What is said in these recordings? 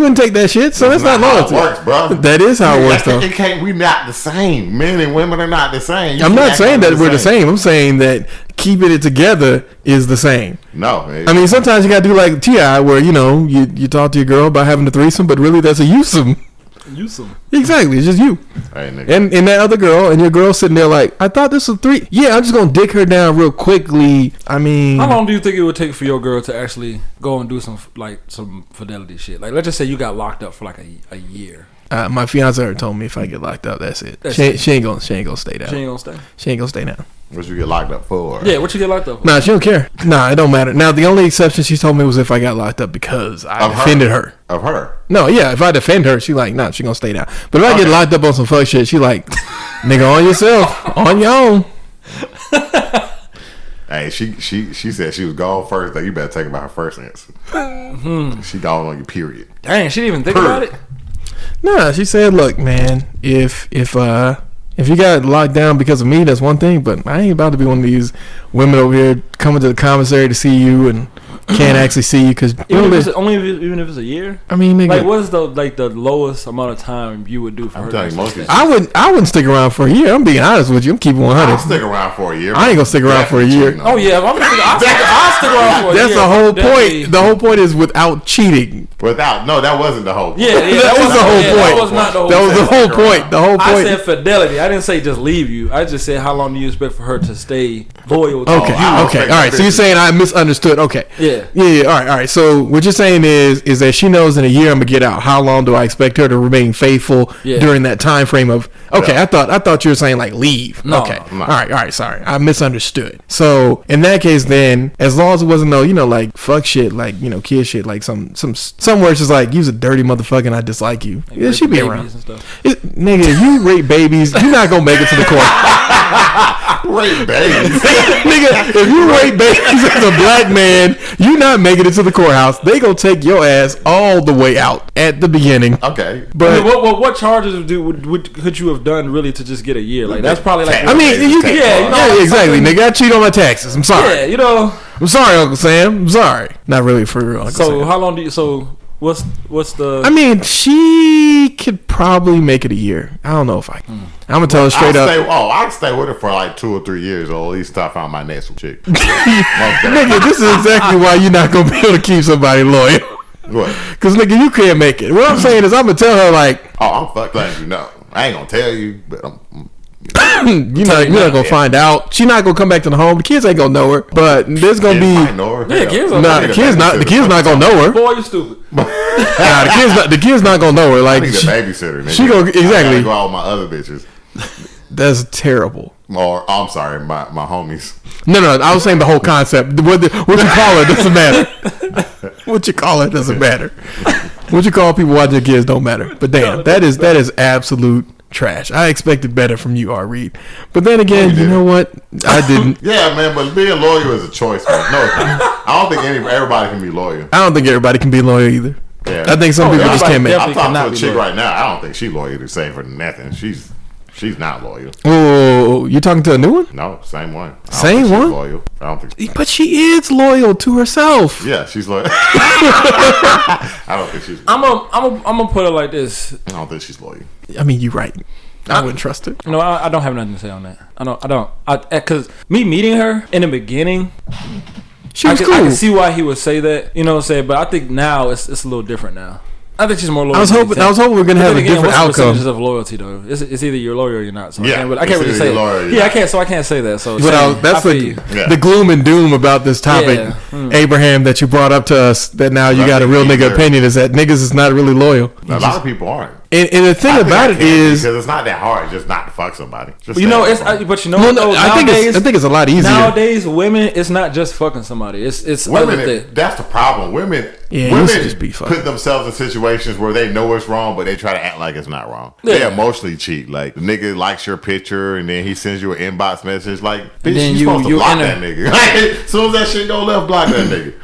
wouldn't take that shit, so that's not loyalty. How it works, bro. That is how it works, though. It can't. We not the same. Men and women are not the same. I'm not saying that we're the same. I'm saying that keeping it together is the same. No, I mean sometimes you gotta do like T.I., where you talk to your girl about having a threesome, but really that's a you'some. Exactly, it's just you. Hey, and that other girl, and your girl sitting there like, I thought this was 3. Yeah, I'm just gonna dick her down real quickly. I mean, how long do you think it would take for your girl to actually go and do some fidelity shit? Like, let's just say you got locked up for like a year. My fiance already told me if I get locked up, that's it. She ain't gonna stay down. She ain't gonna stay down. What you get locked up for? Yeah, what you get locked up for? Nah, she don't care. Nah, it don't matter. Now, the only exception she told me was if I got locked up because I defended her. Of her? No, yeah, if I defend her, she like, nah, she gonna stay down. But if I get locked up on some fuck shit, she like, nigga, on yourself, on your own. Hey, she said she was gone first. That you better take about her first answer. She gone on your period. Dang, she didn't even think about it? Nah, she said, look, man, if you got locked down because of me, that's one thing, but I ain't about to be one of these women over here coming to the commissary to see you and can't actually see you because even if it's a year. I mean, nigga, like what's the lowest amount of time you would do for her? I wouldn't stick around for a year. I'm being honest with you. I'm keeping 100. I'll stick around for a year. I ain't gonna stick around for a year. Oh yeah, I'll stick around for a year. That's the whole point. The whole point is without cheating. No, that wasn't the whole point. Yeah, that was the whole point. That was not the whole point. That was the whole point. The whole point. I said fidelity. I didn't say just leave you. I just said how long do you expect for her to stay loyal to you? Okay. All right. So you're saying I misunderstood. Okay. Yeah. All right. So what you're saying is that she knows in a year I'm gonna get out. How long do I expect her to remain faithful during that time frame of? Okay, I thought you were saying like leave. No, okay. No. All right. Sorry, I misunderstood. So in that case, then as long as it wasn't like fuck shit, like kid shit, like some words just like you's a dirty motherfucker and I dislike you. Like yeah, she be around. Nigga, if you rape babies, you're not gonna make it to the court. Rape babies, nigga. If you rape babies as a black man, you not making it to the courthouse. They gonna take your ass all the way out at the beginning. Okay, but I mean, what charges could you have done really to just get a year? Like that's probably like. I mean, exactly, nigga. I cheat on my taxes. I'm sorry. Yeah, I'm sorry, Uncle Sam. I'm sorry. Not really for real, Uncle Sam. How long do you? So what's the? I mean, she could probably make it a year. I don't know if I can. I'm gonna tell her straight up. I'd stay with her for like 2 or 3 years, or at least till I found my next chick. Nigga, this is exactly why you're not gonna be able to keep somebody loyal. What? Because nigga, you can't make it. What I'm saying is, I'm gonna tell her like, I'm fucked up. I ain't gonna tell you, but you're not gonna find out. She not gonna come back to the home. The kids ain't gonna know her, but there's gonna be. The kids not gonna know her. Boy, you stupid. The kids not gonna know her. Like I need a babysitter. She go exactly. I gotta go out with my other bitches. That's terrible. Or I'm sorry, my homies. No, I was saying the whole concept. What you call it doesn't matter. What you call it doesn't matter. What you call people watching kids don't matter. But damn, that is absolute trash. I expected better from you, R. Reed. But then again, you know what? I didn't. Yeah, man, but being loyal is a choice, man. No, it's not. I don't think everybody can be loyal. I don't think everybody can be loyal either. Yeah. I think some people just can't make it. I'm talking to a chick right now. I don't think she's loyal to say for nothing. She's not loyal. Oh, you talking to a new one? No, same one. Same one? Loyal. I don't think. But she is loyal to herself. Yeah, she's loyal. I don't think she's. I'm gonna put it like this. I don't think she's loyal. I mean, you're right. I wouldn't trust it. No, I don't have nothing to say on that. I don't. Because me meeting her in the beginning, she was cool. I can see why he would say that. You know what I'm saying? But I think now it's a little different now. I think she's more loyal. I was hoping we were gonna have a different outcome. Percentages of loyalty though. It's either you're loyal or you're not. So yeah, I can't really say it. Yeah, I can't. So I can't say that. So that's the gloom and doom about this topic, Abraham, that you brought up to us. That now you got a real nigga opinion is that niggas is not really loyal. A lot of people aren't. And the thing about it is because it's not that hard just not to fuck somebody. But you know nowadays, I think it's a lot easier. Nowadays, women, it's not just fucking somebody. It's women. That's the problem. Women just be put themselves in situations where they know it's wrong, but they try to act like it's not wrong. Yeah. They emotionally cheat. Like the nigga likes your picture, and then he sends you an inbox message. Like, bitch, you supposed to block that nigga. As soon as that shit go left, block that nigga.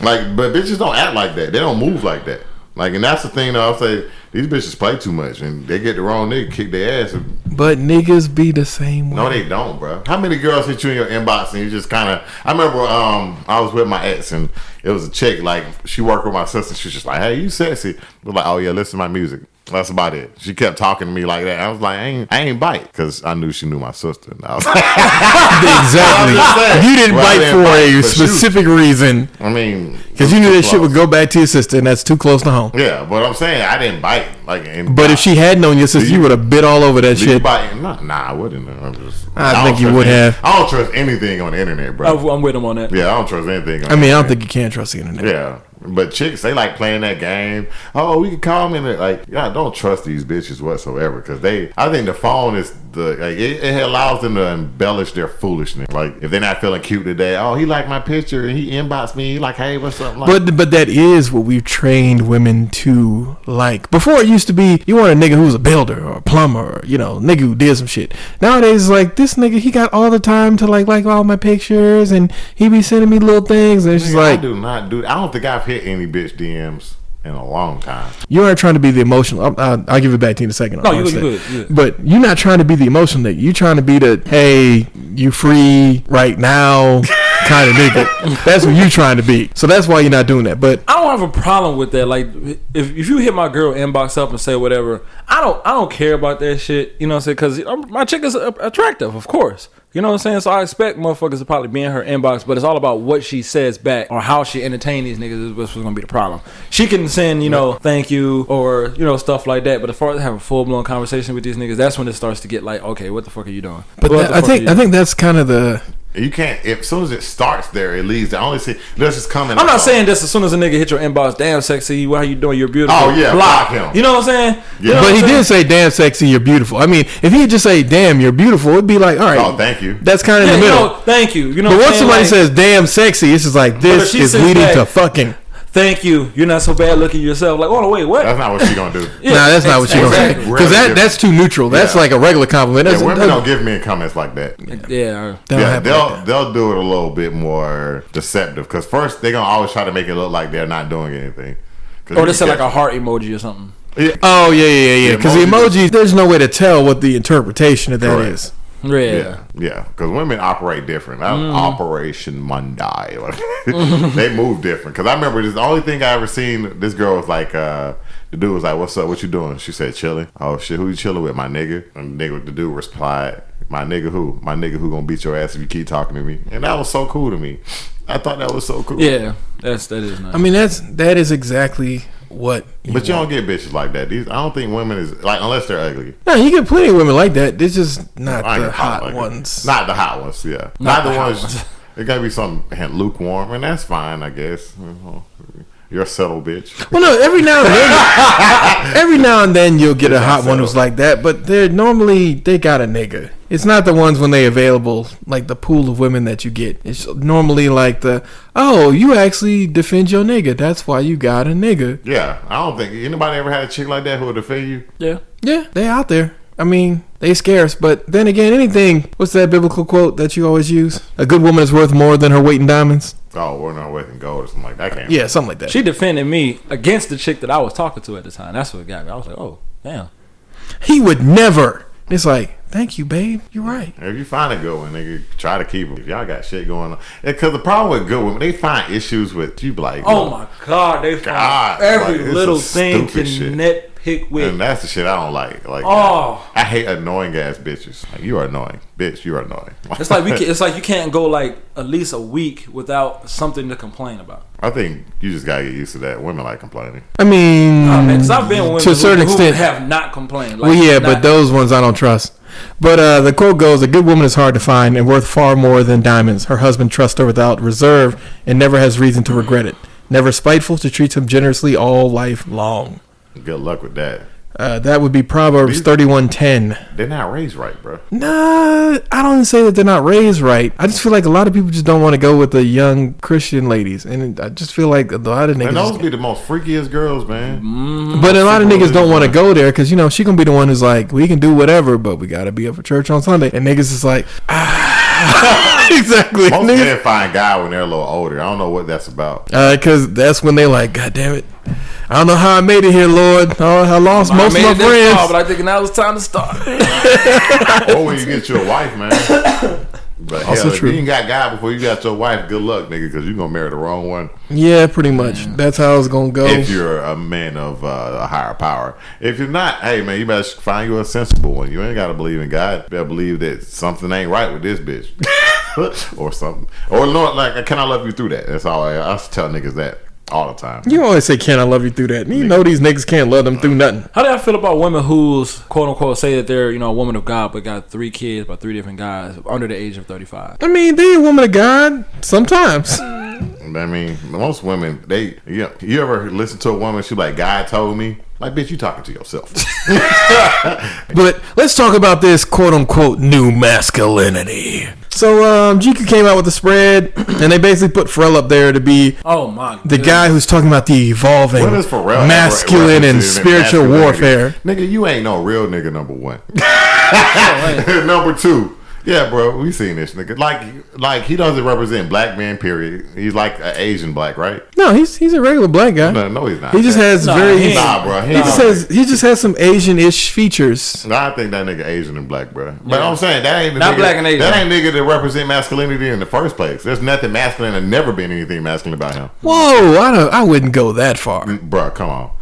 Like, but bitches don't act like that. They don't move like that. Like, and that's the thing. Though, I'll say these bitches play too much, and they get the wrong nigga, kick their ass. But niggas be the same way. No, they don't, bro. How many girls hit you in your inbox and you just kind of... I remember I was with my ex and it was a chick, like, she worked with my sister. She was just like, hey, you sexy. I was like, oh, yeah, listen to my music. That's about it. She kept talking to me like that. I was like, I ain't bite. Because I knew she knew my sister. And I was like, exactly. You didn't bite for a specific reason. I mean... Because you knew that shit would go back to your sister, and that's too close to home. Yeah, but I'm saying I didn't bite. But if she had known your sister, you would have bit all over that shit. Bite? Nah, I wouldn't. I think you would have. I don't trust anything on the internet, bro. I'm with him on that. Yeah, I don't trust anything on the internet. I don't think you can trust the internet. Yeah. But chicks, they like playing that game. Oh, we can call me. Like, yeah, don't trust these bitches whatsoever. Because I think the phone is it allows them to embellish their foolishness. Like, if they're not feeling cute today, oh, he liked my picture and he inboxed me. He like, hey, what's up? But that is what we've trained women to like. Before it used to be, you want a nigga who was a builder or a plumber or, nigga who did some shit. Nowadays, it's like, this nigga, he got all the time to like all my pictures and he be sending me little things. And it's just like, I do not do. I don't think I've hit any bitch DMs in a long time. You aren't trying to be the emotional. I'll give it back to you in a second. No, you good. But you're not trying to be the emotional nigga. You're trying to be the, hey, you free right now kind of nigga. That's what you're trying to be. So that's why you're not doing that. But I don't have a problem with that. Like, if you hit my girl inbox up and say whatever, I don't care about that shit. You know what I'm saying? Because my chick is attractive, of course. You know what I'm saying? So I expect motherfuckers to probably be in her inbox, but it's all about what she says back or how she entertain these niggas is what's going to be the problem. She can send, thank you or, stuff like that. But as far as having a full-blown conversation with these niggas, that's when it starts to get like, okay, what the fuck are you doing? But I think that's kind of the... You can't. As soon as it starts there, it leads. I only see. Let's just come in. I'm not saying this as soon as a nigga hit your inbox. Damn sexy. How you doing? You're beautiful. Oh yeah, block him. You know what I'm saying? Yeah. But he did say, "Damn sexy, you're beautiful." I mean, if he had just say, "Damn, you're beautiful," it'd be like, all right. Oh, thank you. That's kind of in the middle. Thank you. But once somebody says, "Damn sexy," it's just like this is leading to fucking. Thank you. You're not so bad looking yourself. Like, oh no, wait, what? That's not what she gonna do. Nah, that's not what she gonna say. Because that's too neutral. That's like a regular compliment. Yeah, women don't give me comments like that. They'll do it a little bit more deceptive. Because first they're gonna always try to make it look like they're not doing anything. Or they say like a heart emoji or something. Yeah. Oh yeah. Because the emojis, there's no way to tell what the interpretation of that is. Yeah. Because women operate different. Operation Monday. They move different. Because I remember the only thing I ever seen. This girl was like, the dude was like, "What's up? What you doing?" She said, "Chilling." Oh shit, who you chilling with? My nigga. And the dude replied, "My nigga who? My nigga who gonna beat your ass if you keep talking to me." And that was so cool to me. I thought that was so cool. Yeah, that is nice. I mean, that is exactly what. But you don't get bitches like that. I don't think women is like unless they're ugly. No, you get plenty of women like that. It's just not the hot ones. Not the hot ones. Yeah, not the ones. It gotta be some lukewarm, and that's fine, I guess. You're a settled bitch. Well, no, every now and then you'll get a hot one who's like that, but they got a nigga. It's not the ones when they available, like the pool of women that you get. It's normally like you actually defend your nigga. That's why you got a nigga. Yeah, I don't think anybody ever had a chick like that who would defend you. Yeah, they out there. I mean, they scarce, but then again, what's that biblical quote that you always use? A good woman is worth more than her weight in diamonds. Oh, we're not weight in gold or something like that. Yeah, something like that. She defended me against the chick that I was talking to at the time. That's what got me. I was like, oh, damn. He would never. It's like, thank you, babe. You're right. If you find a good one, nigga, try to keep them. If y'all got shit going on. Because the problem with good women, they find issues with, you be like, oh my God, they find every little thing to nitpick with. And that's the shit I don't like. I hate annoying ass bitches. Like, you are annoying. Bitch, you are annoying. It's like you can't go like at least a week without something to complain about. I think you just gotta get used to that. Women like complaining. I mean, because I've been with women to a certain extent have not complained. But those ones I don't trust. But the quote goes, "A good woman is hard to find and worth far more than diamonds. Her husband trusts her without reserve and never has reason to regret it. Never spiteful, she treats him generously all life long." Good luck with that. That would be Proverbs 31:10. They're not raised right, bro. Nah, I don't say that they're not raised right. I just feel like a lot of people just don't want to go with the young Christian ladies, and I just feel like a lot of niggas. And those be the most freakiest girls, man. But a lot of niggas don't want to go there because she gonna be the one who's like, we can do whatever, but we gotta be up for church on Sunday, and niggas is like, exactly. Most men find guy when they're a little older. I don't know what that's about. Because that's when they like, God damn it. I don't know how I made it here, Lord. Oh, I lost most of my friends. Far, but I think now it's time to start. Or when you get your wife, man. But hell, if you ain't got God before you got your wife, good luck, nigga, because you're going to marry the wrong one. Yeah, pretty much. That's how it's going to go. If you're a man of a higher power. If you're not, hey, man, you better find you a sensible one. You ain't got to believe in God. You better believe that something ain't right with this bitch. Or something. Or, Lord, like, can I love you through that? That's all I tell niggas that. All the time. You always say, "Can I love you through that?" You know these niggas can't love them through nothing. How do I feel about women who's quote unquote say that they're a woman of God but got 3 kids by 3 different guys under the age of 35? I mean, they a woman of God sometimes. I mean, most women, you ever listen to a woman? She like, God told me. Like, bitch, you talking to yourself. But let's talk about this quote unquote new masculinity. So GQ came out with the spread, and they basically put Pharrell up there to be the guy who's talking about the evolving masculine and spiritual warfare. Nigga, you ain't no real nigga, number one. Number two. Yeah, bro, we seen this nigga. Like he doesn't represent black men. Period. He's like an Asian black, right? No, he's a regular black guy. No, he's not. He just has bro. He just has some Asian-ish features. I think that nigga Asian and black, bro. But I'm saying that ain't the not nigga, black and Asian. That ain't nigga that represent masculinity in the first place. There's nothing masculine and never been anything masculine about him. Whoa, I wouldn't go that far, bro. Come on.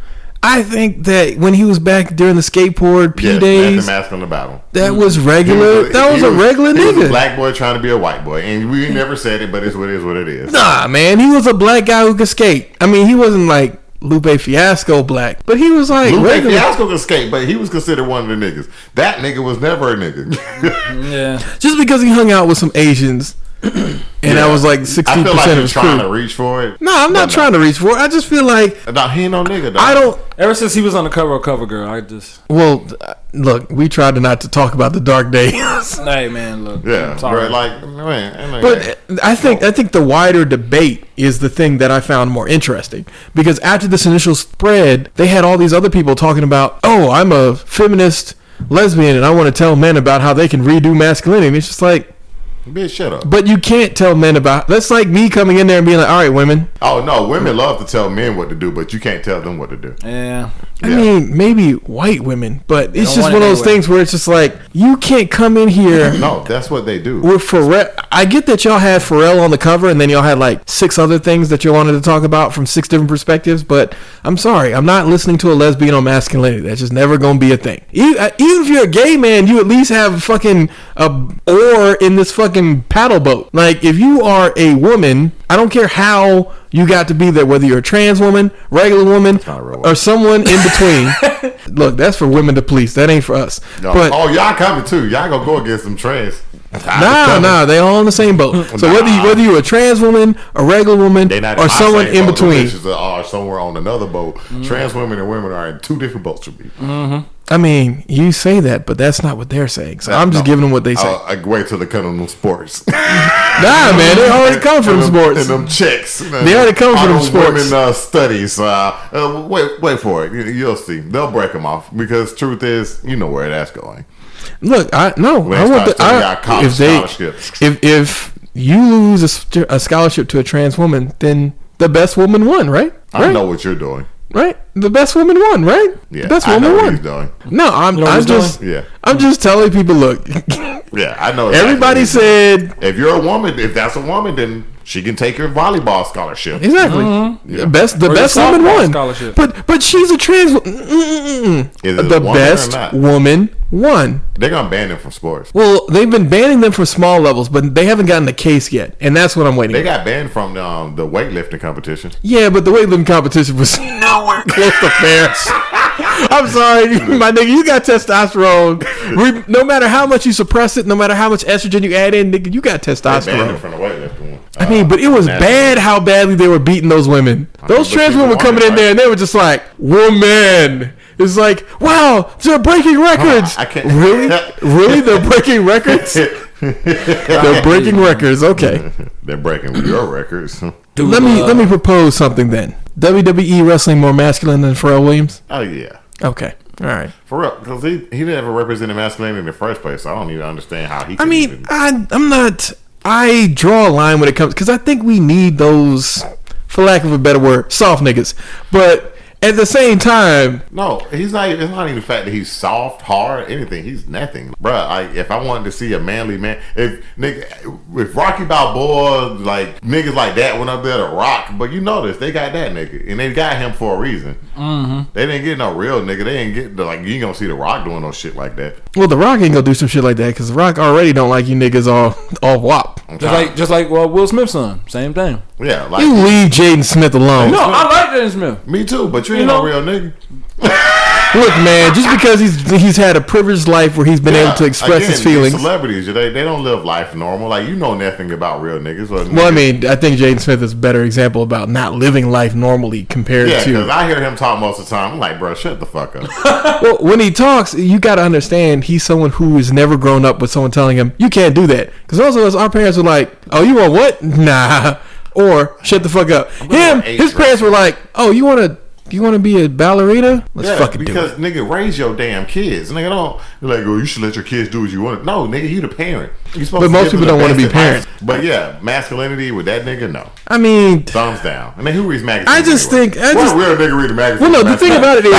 I think that when he was back during the skateboard days, nothing masculine about him. That was regular. That was a regular nigga. He was a black boy trying to be a white boy, and we never said it, but it's what it is. Nah, man, he was a black guy who could skate. I mean, he wasn't like Lupe Fiasco black, but he was like Lupe Fiasco could skate, but he was considered one of the niggas. That nigga was never a nigga. Yeah, just because he hung out with some Asians. And that was like 60% I feel like of you're his trying crew. to reach for it. No, I'm not trying to reach for it. I just feel like he ain't no nigga. Though. I don't. Ever since he was on the cover of CoverGirl, I just. Well, look, we tried not to talk about the dark days. Hey, man, look. Yeah, sorry. Man. But I think the wider debate is the thing that I found more interesting, because after this initial spread, they had all these other people talking about, oh, I'm a feminist lesbian and I want to tell men about how they can redo masculinity. And it's just like, bitch, shut up. But you can't tell men about. That's like me coming in there and being like, all right, women. Oh no, women love to tell men what to do, but you can't tell them what to do. Yeah. I mean, maybe white women, but it's just one of those things where it's just like, you can't come in here. No, that's what they do. With Pharrell, I get that y'all had Pharrell on the cover, and then y'all had like 6 other things that you wanted to talk about from 6 different perspectives. But I'm sorry, I'm not listening to a lesbian on masculinity. That's just never gonna be a thing. Even if you're a gay man, you at least have fucking oar in this fucking paddle boat. Like, if you are a woman, I don't care how you got to be there, whether you're a trans woman, regular woman, or someone in between. Look, that's for women to police. That ain't for us. No. But, y'all coming too. Y'all gonna go against them trans. Nah, they all on the same boat. So whether you're a trans woman, a regular woman, or someone in between, are somewhere on another boat. Trans women and women are in 2 different boats with me. Mm-hmm. I mean, you say that, but that's not what they're saying. So I'm just giving them what they say. I wait till they come from them sports. Nah, man, they already come from sports. And them chicks. They already come from sports. Women studies. Wait for it. You'll see. They'll break them off, because truth is, you know where that's going. Look, I want if you lose a scholarship to a trans woman, then the best woman won, right? I know what you're doing. Right, the best woman won, right? Yeah, the best woman won. He's doing. No, I'm just telling people. Look, yeah, I know. Everybody said if you're a woman, if that's a woman, then she can take your volleyball scholarship. Exactly. Mm-hmm. Yeah. The best woman won. Scholarship. But she's a trans. The best woman won. They're gonna ban them from sports. Well, they've been banning them from small levels, but they haven't gotten the case yet, and that's what I'm waiting. They got banned from the weightlifting competition. Yeah, but the weightlifting competition was nowhere close to fair. I'm sorry, my nigga. You got testosterone. No matter how much you suppress it, no matter how much estrogen you add in, nigga, you got testosterone. They banned them from the weightlifting one. I mean, but it was bad how badly they were beating those women. Those trans women were coming in there and they were just like, woman. It's like, wow, they're breaking records. I can't. Really? They're breaking records? They're breaking records. Okay. They're breaking your records. Dude, let me propose something then. WWE wrestling more masculine than Pharrell Williams? Oh, yeah. Okay. All right. For real, because he never represented masculinity in the first place, so I don't even understand how he. I'm not. I draw a line when it comes, because I think we need those, for lack of a better word, soft niggas. But at the same time, no, he's not. It's not even the fact that he's soft, hard, anything. He's nothing, bruh. Like if I wanted to see a manly man, if Rocky Balboa, like niggas like that went up there to rock, but you notice they got that nigga, and they got him for a reason. Mm-hmm. They didn't get no real nigga. They ain't get like you ain't gonna see the Rock doing no shit like that. Well, the Rock ain't gonna do some shit like that because the Rock already don't like you niggas all wop. Just like Will Smith's son, same thing. Yeah, like you leave Jaden Smith alone. No, I like Jaden Smith. Me too, but you ain't no real nigga. Look, man, just because he's had a privileged life where he's been able to express his feelings. Celebrities, they don't live life normal. Like you know nothing about real niggas. Well, I mean, I think Jaden Smith is a better example about not living life normally compared to. Yeah, because I hear him talk most of the time. I'm like, bro, shut the fuck up. Well, when he talks, you got to understand he's someone who has never grown up with someone telling him you can't do that. Because most of us, our parents were like, "Oh, you want what? Nah," or "Shut the fuck up." His parents were like, "Oh, you want to be a ballerina? Let's fucking do it." Because nigga, raise your damn kids. Nigga, don't. You're like, oh, you should let your kids do what you want. No, nigga, you the parent. But most people don't want to be parents. But yeah, masculinity with that nigga, no. I mean, thumbs down. I mean, who reads magazines? I just think what real nigga read a magazine? Well, no, the thing about it is.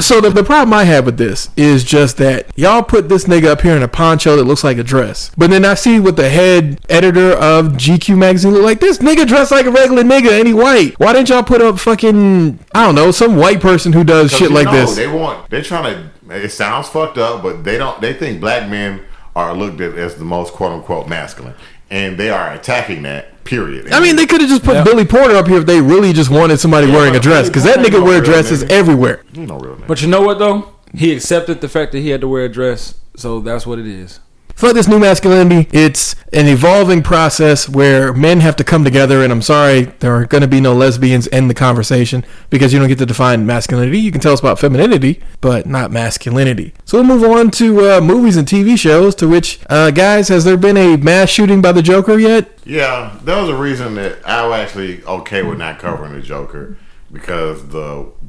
So the problem I have with this is just that y'all put this nigga up here in a poncho that looks like a dress, but then I see what the head editor of GQ magazine look like. This nigga dressed like a regular nigga and he white. Why didn't y'all put up fucking, I don't know, some white person who does shit like this? They're trying to. It sounds fucked up, but they think black men are looked at as the most quote unquote masculine, and they are attacking that. Period. I mean, they could have just put Billy Porter up here if they really just wanted somebody wearing a dress, because that nigga wear dresses everywhere. No real nigga. But you know what though? He accepted the fact that he had to wear a dress, so that's what it is. Fuck this new masculinity. It's an evolving process where men have to come together, and I'm sorry, there are going to be no lesbians in the conversation because you don't get to define masculinity. You can tell us about femininity, but not masculinity. So we'll move on to movies and TV shows, to which, guys, has there been a mass shooting by the Joker yet? Yeah, there was a reason that I was actually okay with not covering the Joker, because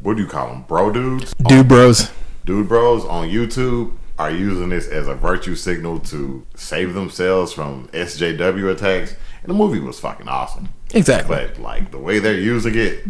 what do you call them, bro dudes? Dude bros on YouTube are using this as a virtue signal to save themselves from SJW attacks, and the movie was fucking awesome. Exactly. But like the way they're using it,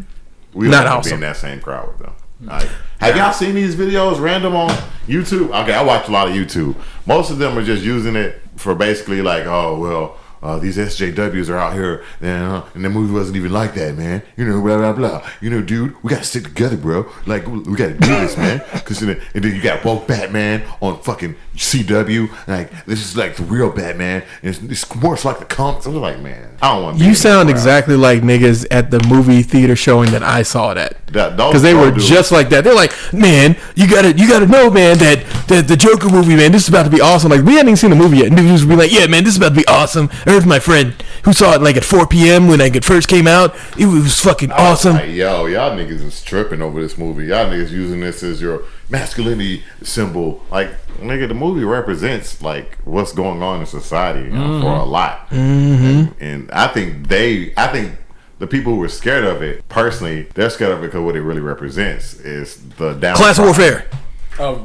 we don't have to be in that same crowd with them. Like, have y'all seen these videos random on YouTube? Okay, I watch a lot of YouTube. Most of them are just using it for basically like, oh well, these SJWs are out here, and the movie wasn't even like that, man. You know, blah blah blah. You know, dude, we gotta stick together, bro. Like, we gotta do this, man. Because and then you got woke Batman on fucking CW. Like, this is like the real Batman. And it's more like the comics. I'm like, man, I don't want. You sound exactly like niggas at the movie theater showing that I saw that. Because they were just like that. They're like, man, you gotta know, man, that the Joker movie, man, this is about to be awesome. Like, we hadn't even seen the movie yet, and dudes would be like, yeah, man, this is about to be awesome. I heard from my friend who saw it like at 4 p.m. when it first came out. It was fucking awesome. Like, yo, y'all niggas is tripping over this movie. Y'all niggas using this as your masculinity symbol. Like, nigga, the movie represents like what's going on in society, for a lot. Mm-hmm. And I think the people who were scared of it, personally, they're scared of it because what it really represents is the class warfare.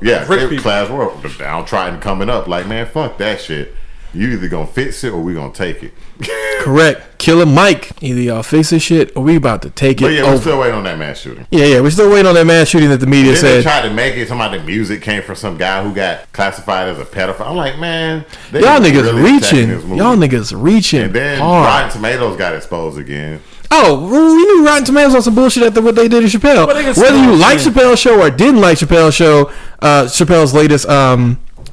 Yeah, class warfare. The downtrodden coming up. Like, man, fuck that shit. You either gonna fix it or we gonna take it. Correct. Killer Mike. Either y'all fix this shit or we about to take it. But yeah, we're still waiting on that mass shooting. Yeah, we're still waiting on that mass shooting that the media said. They tried to make it somebody the music came from some guy who got classified as a pedophile. I'm like, man, y'all niggas really reaching. Y'all niggas reaching. And then hard. Rotten Tomatoes got exposed again. Oh, we knew Rotten Tomatoes on some bullshit after what they did to Chappelle. Whether you like Chappelle's show or didn't like Chappelle's show, Chappelle's latest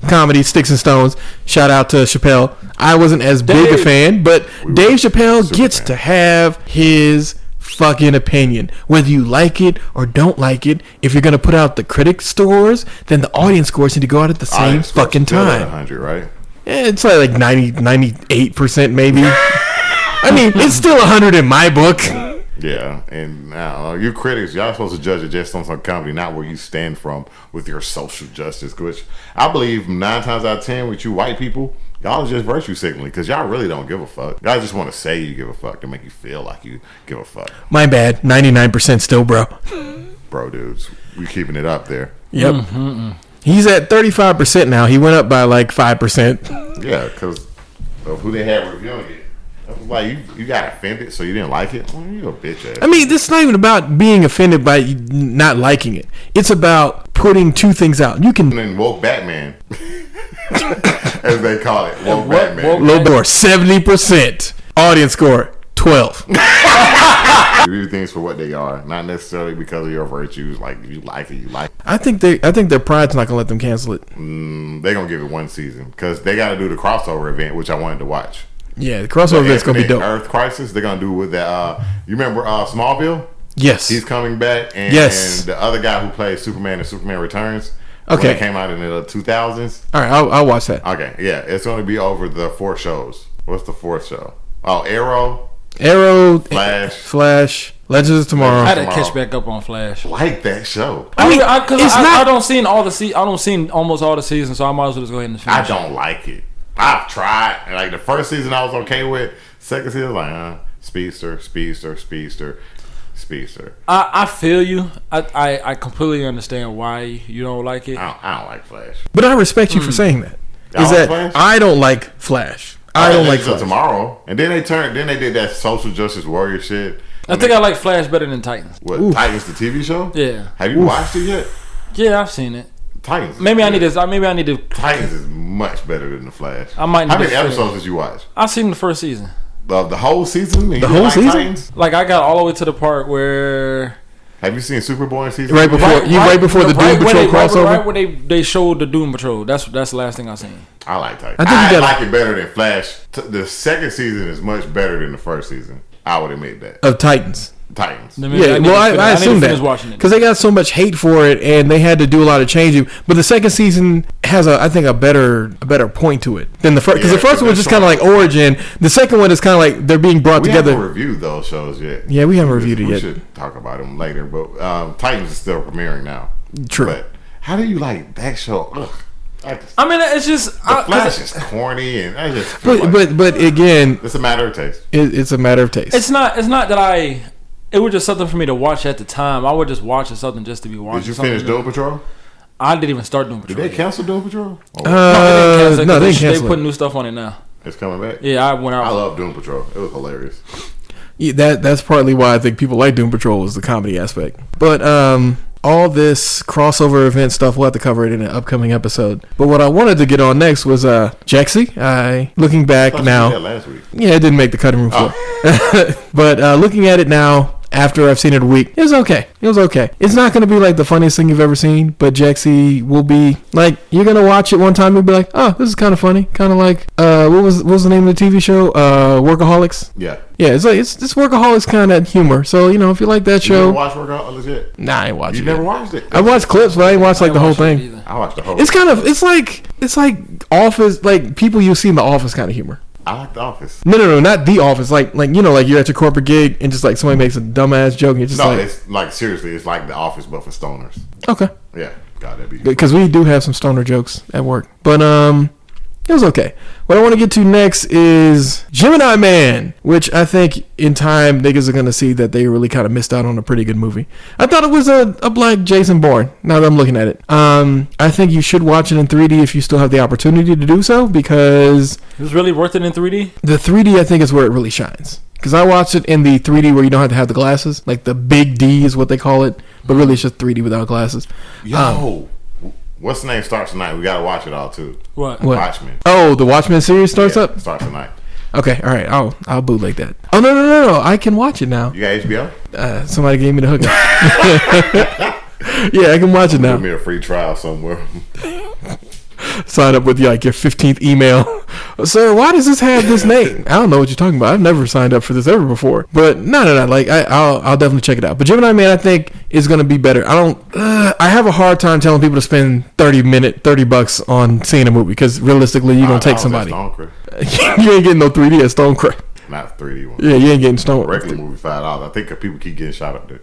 comedy, Sticks and Stones, shout out to Chappelle. I wasn't as big a fan, but Dave Chappelle gets to have his fucking opinion. Whether you like it or don't like it, if you're going to put out the critic scores, then the audience scores need to go out at the same fucking time. 100, right? Yeah, it's like 98% maybe. I mean, it's still 100 in my book. Yeah, and you critics, y'all supposed to judge it just on some comedy, not where you stand from with your social justice. Which I believe 9 times out of 10 with you white people, y'all is just virtue signaling because y'all really don't give a fuck. Y'all just want to say you give a fuck to make you feel like you give a fuck. My bad, 99% still, bro. Bro, dudes, we keeping it up there. Yep. Mm-hmm. He's at 35% now. He went up by like 5%. Yeah, because of who they had reviewing it. like you got offended, so you didn't like it. Well, you a bitch ass. I mean, this is not even about being offended by not liking it. It's about putting two things out. You can. And then woke Batman, as they call it, woke Batman. Low score 70%. Audience score 12. You do things for what they are, not necessarily because of your virtues. Like if you like it, you like it. I think their pride's not gonna let them cancel it. They're gonna give it one season because they got to do the crossover event, which I wanted to watch. Yeah, the crossover event's gonna be dope. Earth Crisis. They're gonna do with that. You remember Smallville? Yes, he's coming back, and the other guy who plays Superman in Superman Returns. Okay, when it came out in the 2000s. All right, I'll watch that. Okay, yeah, it's gonna be over the 4 shows. What's the 4th show? Oh, Arrow, Flash, Legends of Tomorrow. I had to catch back up on Flash. Like that show. I mean, I don't see all the I don't see almost all the seasons, so I might as well just go ahead and finish. I don't like it. I've tried. Like the first season, I was okay with. Second season, like Speedster. I feel you. I completely understand why you don't like it. I don't like Flash, but I respect you for saying that. Flash? I don't like Flash. I don't like Flash. Tomorrow, and then they did that social justice warrior shit. I think I like Flash better than Titans. What? Oof. Titans, the TV show? Yeah. Have you watched it yet? Yeah, I've seen it. Titans. Maybe I need to. Titans is much better than the Flash. I might. How many episodes did you watch? I've seen the first season. The whole season? The whole season? Titans? Like I got all the way to the part where. Have you seen Superboy season? Right before the Doom Patrol crossover. Right when they showed the Doom Patrol. That's the last thing I seen. I like Titans. I like it better than Flash. The second season is much better than the first season. I would admit that. Of Titans. Yeah, I assume that because they got so much hate for it, and they had to do a lot of changing. But the second season has I think a better point to it than the first. Because the first one was just kind of like origin. The second one is kind of like they're being brought together. We haven't reviewed those shows yet. Yeah, we haven't reviewed it yet. We should talk about them later. But Titans is still premiering now. True. But how do you like that show? Ugh. I mean, it's just the Flash is corny, and I just. But again, it's a matter of taste. It's a matter of taste. It's not that it was just something for me to watch at the time. I would just watch something just to be watching. Did you finish Doom Patrol? I didn't even start Doom Patrol. Did they cancel Doom Patrol? No, they didn't cancel. They put new stuff on it now. It's coming back. Yeah, I went out. I love Doom Patrol. It was hilarious. Yeah, that's partly why I think people like Doom Patrol is the comedy aspect. But all this crossover event stuff, we'll have to cover it in an upcoming episode. But what I wanted to get on next was Jexy. Looking back now, last week. Yeah, it didn't make the cutting room floor. But looking at it now, after I've seen it a week, it was okay. It's not going to be like the funniest thing you've ever seen, but Jexy will be like, you're going to watch it one time and be like, oh, this is kind of funny. Kind of like, what was the name of the TV show? Workaholics? Yeah. Yeah, it's like, it's Workaholics kind of humor. So, if you like that show. You never watched Workaholics yet? Nah, I ain't watched it. You never watched it? I watched clips, but I ain't watched like the whole thing. I watched the whole It's kind of, it's like Office, like people you see in the Office kind of humor. I like The Office. No, not The Office. Like you're at your corporate gig and just like somebody makes a dumbass joke and you're just it's like seriously, it's like The Office but for stoners. Okay. Yeah, God, that'd be because we do have some stoner jokes at work, but it was okay. What I want to get to next is Gemini Man, which I think in time niggas are gonna see that they really kind of missed out on a pretty good movie. I thought it was a black Jason Bourne. Now that I'm looking at it, I think you should watch it in 3D if you still have the opportunity to do so, because it was really worth it in 3D. The 3D I think is where it really shines. Because I watched it in the 3D where you don't have to have the glasses, like the big D is what they call it, but really it's just 3D without glasses. What's the name starts tonight? We gotta watch it all too. What? Watchmen. Oh, the Watchmen series starts up? Starts tonight. Okay, all right. I'll bootleg that. Oh no! I can watch it now. You got HBO? Somebody gave me the hookup. Yeah, I can watch it now. Give me a free trial somewhere. Sign up with your 15th email. Sir, why does this have this name? I don't know what you're talking about. I've never signed up for this ever before. But no. Like I'll definitely check it out. But Gemini Man, I think, is gonna be better. I have a hard time telling people to spend $30 on seeing a movie because realistically, you're gonna take somebody. You ain't getting no 3D at Stonecrest. Not 3D one. Yeah, you ain't getting Stone. Regular movie $5. I think people keep getting shot up there.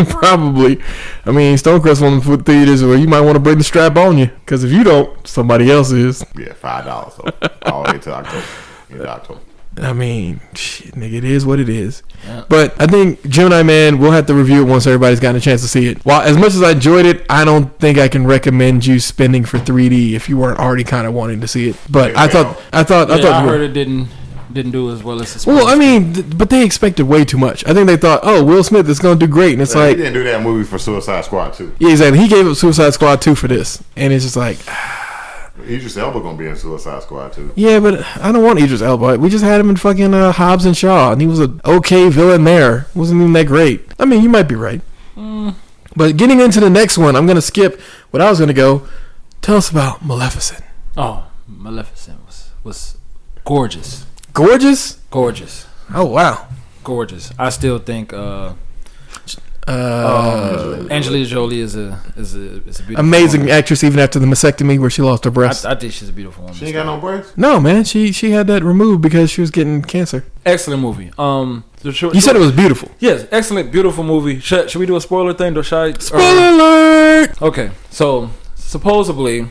Probably. I mean, Stonecrest one of the theaters where you might want to bring the strap on you, because if you don't, somebody else is. Yeah, $5 so all the way to October. I mean, shit, nigga, it is what it is. Yeah. But I think Gemini Man, we'll have to review it once everybody's gotten a chance to see it. While as much as I enjoyed it, I don't think I can recommend you spending for 3D if you weren't already kind of wanting to see it. But I thought I heard it didn't didn't do as well as it's Well, I mean, but they expected way too much. I think they thought, oh, Will Smith is going to do great. And it's like... He didn't do that movie for Suicide Squad 2. Yeah, exactly. He gave up Suicide Squad 2 for this. And it's just like... Idris Elba going to be in Suicide Squad 2. Yeah, but I don't want Idris Elba. We just had him in fucking Hobbs and Shaw. And he was an okay villain there. Wasn't even that great. I mean, you might be right. But getting into the next one, I'm going to skip what I was going to go. Tell us about Maleficent. Oh, Maleficent was gorgeous. Gorgeous? Gorgeous. Oh, wow. Gorgeous. I still think Angelina Jolie is a beautiful amazing woman. actress even after the mastectomy where she lost her breasts. I think she's a beautiful woman. She ain't got no breasts? No, man. She had that removed because she was getting cancer. Excellent movie. You said it was beautiful. Yes, excellent, beautiful movie. Should we do a spoiler thing? Spoiler alert! Okay, so supposedly,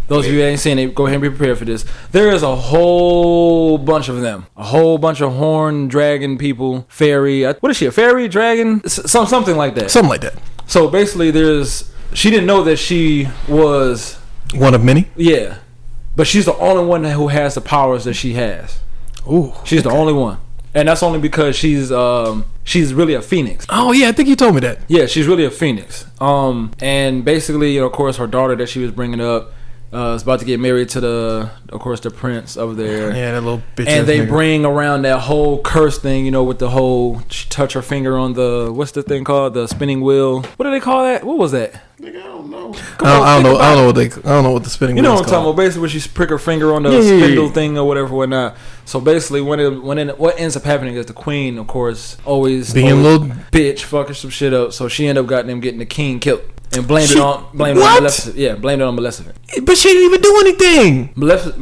those of you that ain't seen it, go ahead and be prepared for this. There is a whole bunch of them. A whole bunch of horn dragon people, fairy. What is she, a fairy, dragon? Something like that. Something like that. So basically, she didn't know that she was... One of many? Yeah. But she's the only one who has the powers that she has. Ooh. She's the only one. And that's only because she's really a phoenix. Oh, yeah, I think you told me that. Yeah, she's really a phoenix. And basically, of course, her daughter that she was bringing up is about to get married to the prince over there. Yeah, that little bitch. And they bring around that whole curse thing, with the whole, she touch her finger on the, what's the thing called? The spinning wheel. What do they call that? What was that? Nigga, I don't know. I don't know what the spinning wheel is. You know what I'm talking about? Basically, when she prick her finger on the spindle thing or whatever. So basically, what ends up happening is the queen, of course, always being a little bitch, fucking some shit up. So she ended up getting the king killed and blamed it on Maleficent. Yeah, blamed it on Maleficent. But she didn't even do anything.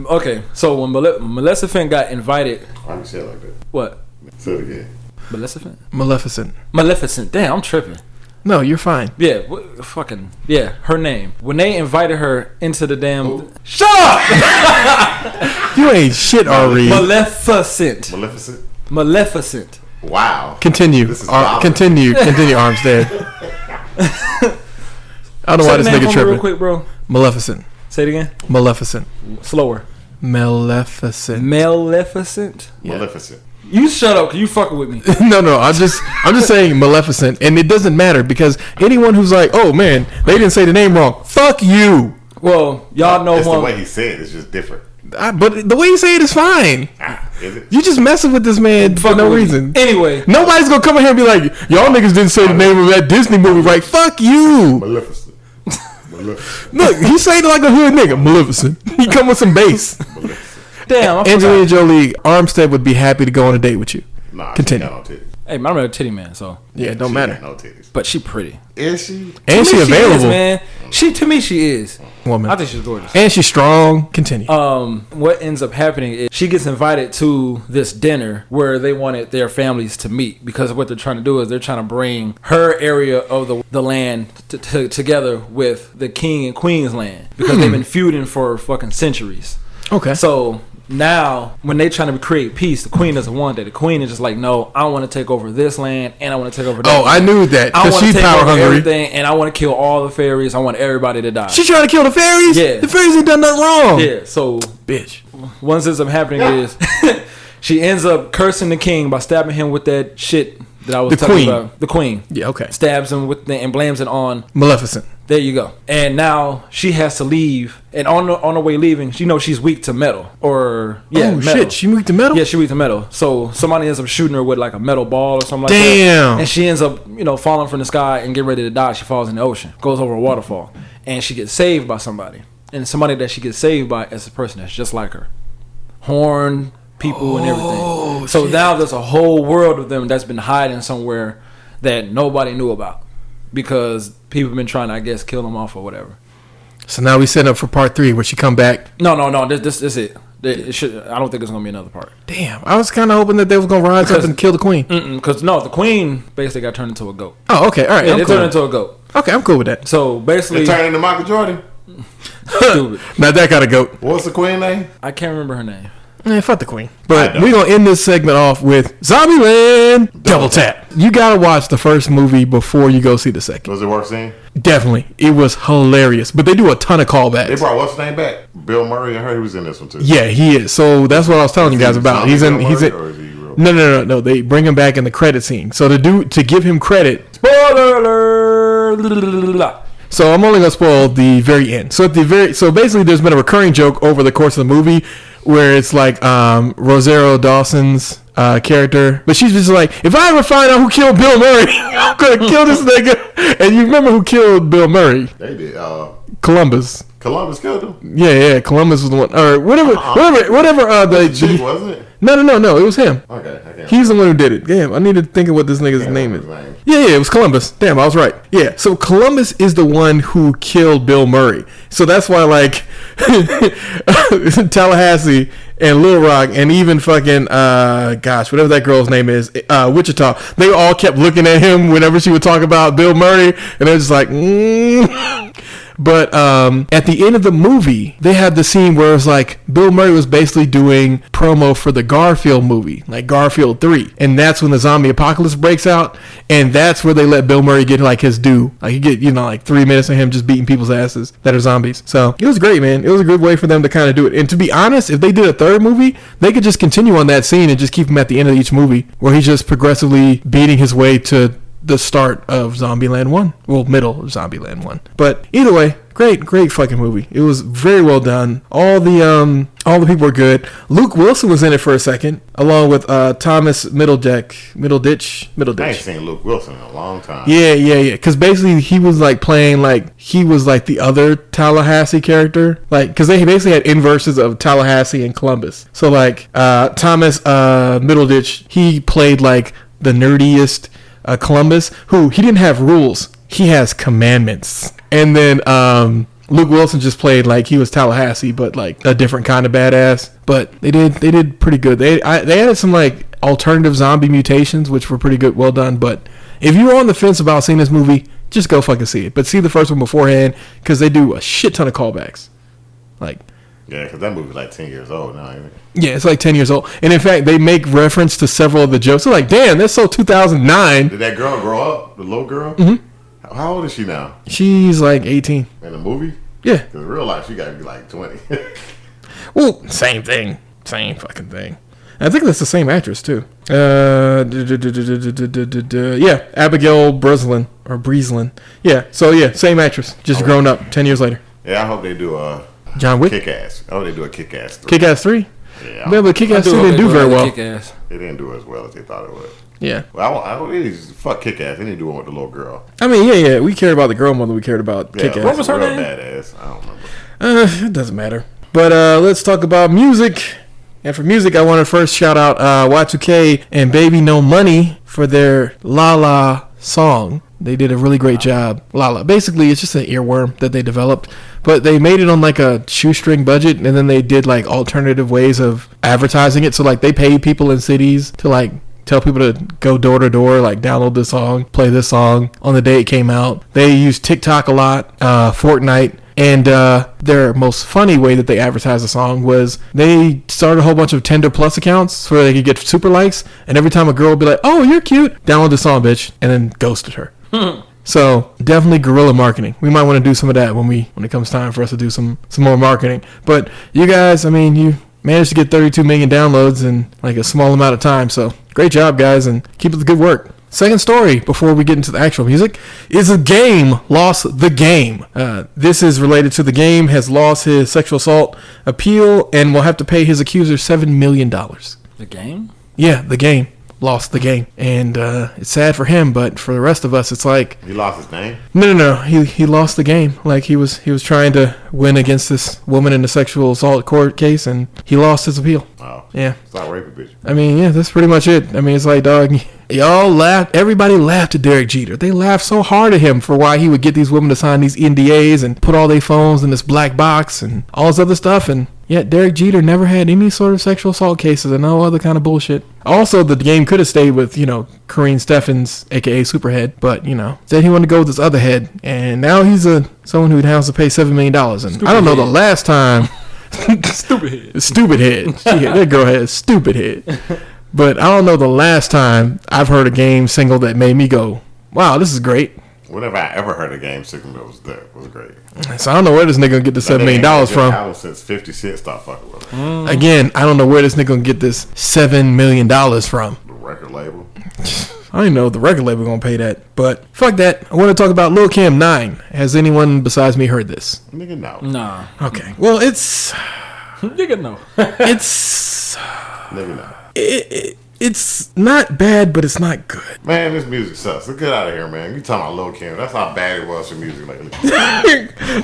Okay, so when Maleficent got invited, Why you say it like that? What? Say it again. Maleficent. Damn, I'm tripping. No, you're fine. Yeah, her name. When they invited her into the damn... Shut up! You ain't shit, Ari. Maleficent. Wow. Continue. Continue, Armstead. I don't know why this nigga tripping. Real quick, bro. Maleficent. Say it again. Maleficent. Slower. Maleficent. Yeah. Maleficent. You shut up, cause you fucking with me. No. I'm just saying Maleficent, and it doesn't matter because anyone who's like, oh man, they didn't say the name wrong. Fuck you. Well, y'all know it's the way he said it. It's just different. But the way you say it is fine. Is it? You just messing with this man for no reason. Anyway, nobody's gonna come in here and be like, y'all niggas didn't say the name of that Disney movie right. Fuck you. Maleficent. Look, he saying it like a hood nigga. Maleficent. He come with some bass. Damn. Angelina Jolie, Armstead would be happy to go on a date with you. Nah, continue. She got no titties. Hey, I'm a titty man, so yeah, it don't matter. Got no titties. But she pretty. Is she? And she available, is, man. To me, she is. Woman. I think she's gorgeous. And she's strong. Continue. What ends up happening is she gets invited to this dinner where they wanted their families to meet because what they're trying to do is they're trying to bring her area of the land together with the king and queen's land because they've been feuding for fucking centuries. Okay. So now, when they trying to create peace, the queen doesn't want that. The queen is just like, no, I want to take over this land, and I want to take over that land. I knew that, because she's power hungry. Everything, and I want to kill all the fairies. I want everybody to die. She trying to kill the fairies? Yeah. The fairies ain't done nothing wrong. Yeah, so... Bitch. Once this up happening is... she ends up cursing the king by stabbing him with that shit that I was talking about. The queen. Yeah, okay. Stabs him and blames it on... Maleficent. There you go. And now she has to leave. And on her way leaving, she knows she's weak to metal. Metal. Shit. She weak to metal? Yeah, she weak to metal. So somebody ends up shooting her with like a metal ball or something like that. Damn. And she ends up, falling from the sky and getting ready to die. She falls in the ocean. Goes over a waterfall. And she gets saved by somebody. And somebody that she gets saved by is a person that's just like her. Horn people and everything. So now there's a whole world of them that's been hiding somewhere that nobody knew about. Because people have been trying to, I guess, kill them off or whatever. So now we set up for part 3 where she come back. No. This is it. I don't think there's gonna be another part. Damn, I was kind of hoping that they was gonna rise up and kill the queen. Because the queen basically got turned into a goat. Oh, okay, all right. Yeah, they turned into a goat. Okay, I'm cool with that. So basically, they turned into Michael Jordan. Stupid. Not that kind of goat. What's the queen name? I can't remember her name. Fuck the Queen. But we're going to end this segment off with Zombieland Double Tap. You got to watch the first movie before you go see the second. Was it worth seeing? Definitely. It was hilarious. But they do a ton of callbacks. They brought what's his name back? Bill Murray. I heard he was in this one too. Yeah, he is. So that's what I was telling you guys about. He's in. No. They bring him back in the credit scene. So to give him credit. Spoiler alert. So I'm only gonna spoil the very end. So basically, there's been a recurring joke over the course of the movie where it's like Rosario Dawson's character, but she's just like, if I ever find out who killed Bill Murray, I'm gonna kill this nigga. And you remember who killed Bill Murray? They did. Columbus. Columbus killed him. Yeah. Columbus was the one, or whatever. The chick, wasn't it? No. It was him. Okay. He's the one who did it. Damn, I need to think of what this nigga's name is. Yeah, it was Columbus. Damn, I was right. Yeah, so Columbus is the one who killed Bill Murray. So that's why, like, Tallahassee and Little Rock and even fucking, whatever that girl's name is, Wichita, they all kept looking at him whenever she would talk about Bill Murray, and they're just like, But at the end of the movie, they had the scene where it was like Bill Murray was basically doing promo for the Garfield movie, like Garfield 3. And that's when the zombie apocalypse breaks out. And that's where they let Bill Murray get like his due. Like he get, like 3 minutes of him just beating people's asses that are zombies. So it was great, man. It was a good way for them to kind of do it. And to be honest, if they did a third movie, they could just continue on that scene and just keep him at the end of each movie where he's just progressively beating his way to the start of Zombieland 1. Well, middle of Zombieland 1. But either way, great fucking movie. It was very well done. All the people were good. Luke Wilson was in it for a second, along with Thomas Middleditch. I ain't seen Luke Wilson in a long time. Yeah. Because basically he was like playing like he was like the other Tallahassee character, like because they basically had inverses of Tallahassee and Columbus. So like Thomas Middleditch, he played like the nerdiest Columbus, who he didn't have rules. He has commandments. And then Luke Wilson just played like he was Tallahassee, but like a different kind of badass. But they did pretty good. They added some like alternative zombie mutations, which were pretty good, well done. But if you're on the fence about seeing this movie, just go fucking see it. But see the first one beforehand because they do a shit ton of callbacks. Like. Yeah, because that movie's like 10 years old now, isn't it? Yeah, it's like 10 years old. And in fact, they make reference to several of the jokes. They're like, damn, that's so 2009. Did that girl grow up? The little girl? Mm-hmm. How old is she now? She's like 18. In the movie? Yeah. Because in real life, she got to be like 20. Well, same thing. Same fucking thing. I think that's the same actress, too. Yeah, Abigail Breslin. Or Breslin. Yeah, so yeah, same actress. Just grown up 10 years later. Yeah, I hope they do a... John Wick? Kick-Ass. I hope they do a Kick-Ass 3. Kick-Ass 3? Yeah. But Kick-Ass 2 didn't do very well. Kick-Ass. They didn't do as well as they thought it would. Yeah. Well, I don't really fuck Kick-Ass. They didn't do one with the little girl. I mean, yeah. We cared about the girl more than we cared about Kick-Ass. What was her name? Badass. I don't remember. It doesn't matter. But let's talk about music. And for music, I want to first shout out Y2K and Baby No Money for their La La song. They did a really great job. Lala. Basically, it's just an earworm that they developed. But they made it on like a shoestring budget, and then they did like alternative ways of advertising it. So like they paid people in cities to like tell people to go door to door, like download this song, play this song on the day it came out. They used TikTok a lot, Fortnite. And their most funny way that they advertised the song was they started a whole bunch of Tinder Plus accounts so they could get super likes. And every time a girl would be like, oh, you're cute, download the song, bitch, and then ghosted her. So definitely guerrilla marketing. We might want to do some of that when it comes time for us to do some more marketing. But you guys, I mean, you managed to get 32 million downloads in like a small amount of time. So great job, guys, and keep up the good work. Second story before we get into the actual music is a game lost the game. This is related to the game has lost his sexual assault appeal and will have to pay his accuser $7 million. The game? Yeah, the game lost the game, and it's sad for him, but for the rest of us, it's like he lost his name. No. He lost the game. Like he was trying to win against this woman in the sexual assault court case, and he lost his appeal. Wow. Yeah. It's not rape, bitch. I mean, yeah, that's pretty much it. I mean, it's like, dog, y'all laughed. Everybody laughed at Derek Jeter. They laughed so hard at him for why he would get these women to sign these NDAs and put all their phones in this black box and all this other stuff. And yet Derek Jeter never had any sort of sexual assault cases and no other kind of bullshit. Also, the game could have stayed with, Kareem Steffens, a.k.a. Superhead, but, said he wanted to go with this other head. And now he's someone who would have to pay $7 million. And I don't know the last time Stupid head. That girl had a stupid head. But I don't know the last time I've heard a Game single that made me go, wow, this is great. Whenever I ever heard a Game single that was great. So I don't know where this nigga gonna get the $7 million from. Since 50 Cent stopped fucking with him. Again, I don't know where this nigga gonna get this $7 million from. The record label. I don't even know if the record label gonna pay that, but fuck that. I want to talk about Lil Kim 9. Has anyone besides me heard this? Nigga, no. Nah. Okay. Well, it's nigga, no. It's nigga, no. It's not bad, but it's not good. Man, this music sucks. Let's get out of here, man. You talking about Lil Kim? That's how bad it was for music lately.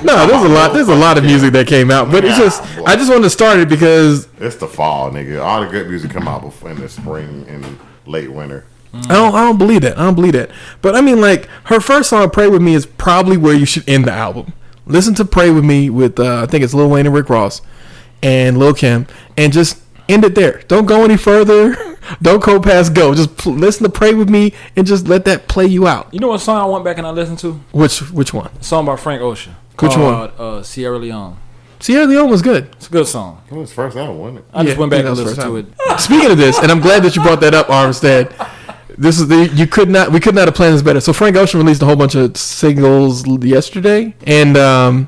No, there's a lot of music that came out, but it's just I just wanted to start it because it's the fall, nigga. All the good music come out before in the spring and late winter. I don't believe that. I don't believe that. But I mean, like, her first song, "Pray With Me," is probably where you should end the album. Listen to "Pray With Me" with I think it's Lil Wayne and Rick Ross and Lil Kim, and just end it there. Don't go any further. Don't go past go. Just listen to "Pray With Me" and just let that play you out. You know what song I went back and I listened to? Which one? A song by Frank Ocean. Which one? Sierra Leone. Sierra Leone was good. It's a good song. It was first album, wasn't it? I just went back and listened to it. Speaking of this, and I'm glad that you brought that up, Armstead. This is we could not have planned this better. So Frank Ocean released a whole bunch of singles yesterday, and they're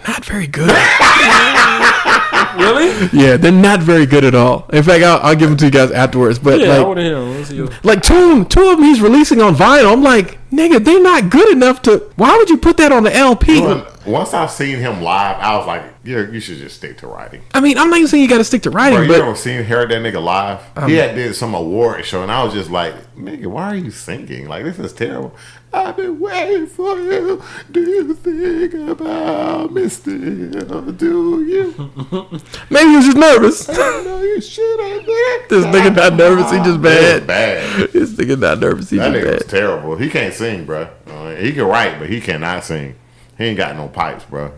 not very good. Really? Yeah, they're not very good at all. In fact, I'll give them to you guys afterwards. But yeah, I want to hear them. Let's see like two of them he's releasing on vinyl. I'm like, nigga, they're not good enough to. Why would you put that on the LP? Once I seen him live, I was like, yeah, you should just stick to writing. I mean, I'm not even saying you got to stick to writing. Bro, but you ever heard that nigga live? He had did some award show, and I was just like, nigga, why are you singing? Like, this is terrible. I've been waiting for you. Do you think about me still? Do you? Maybe he was just nervous. I know you should have did. This nigga not nervous. He just bad. Bad. This nigga not nervous. He that just nigga bad. was terrible. He can't sing, bro. He can write, but he cannot sing. He ain't got no pipes, bro.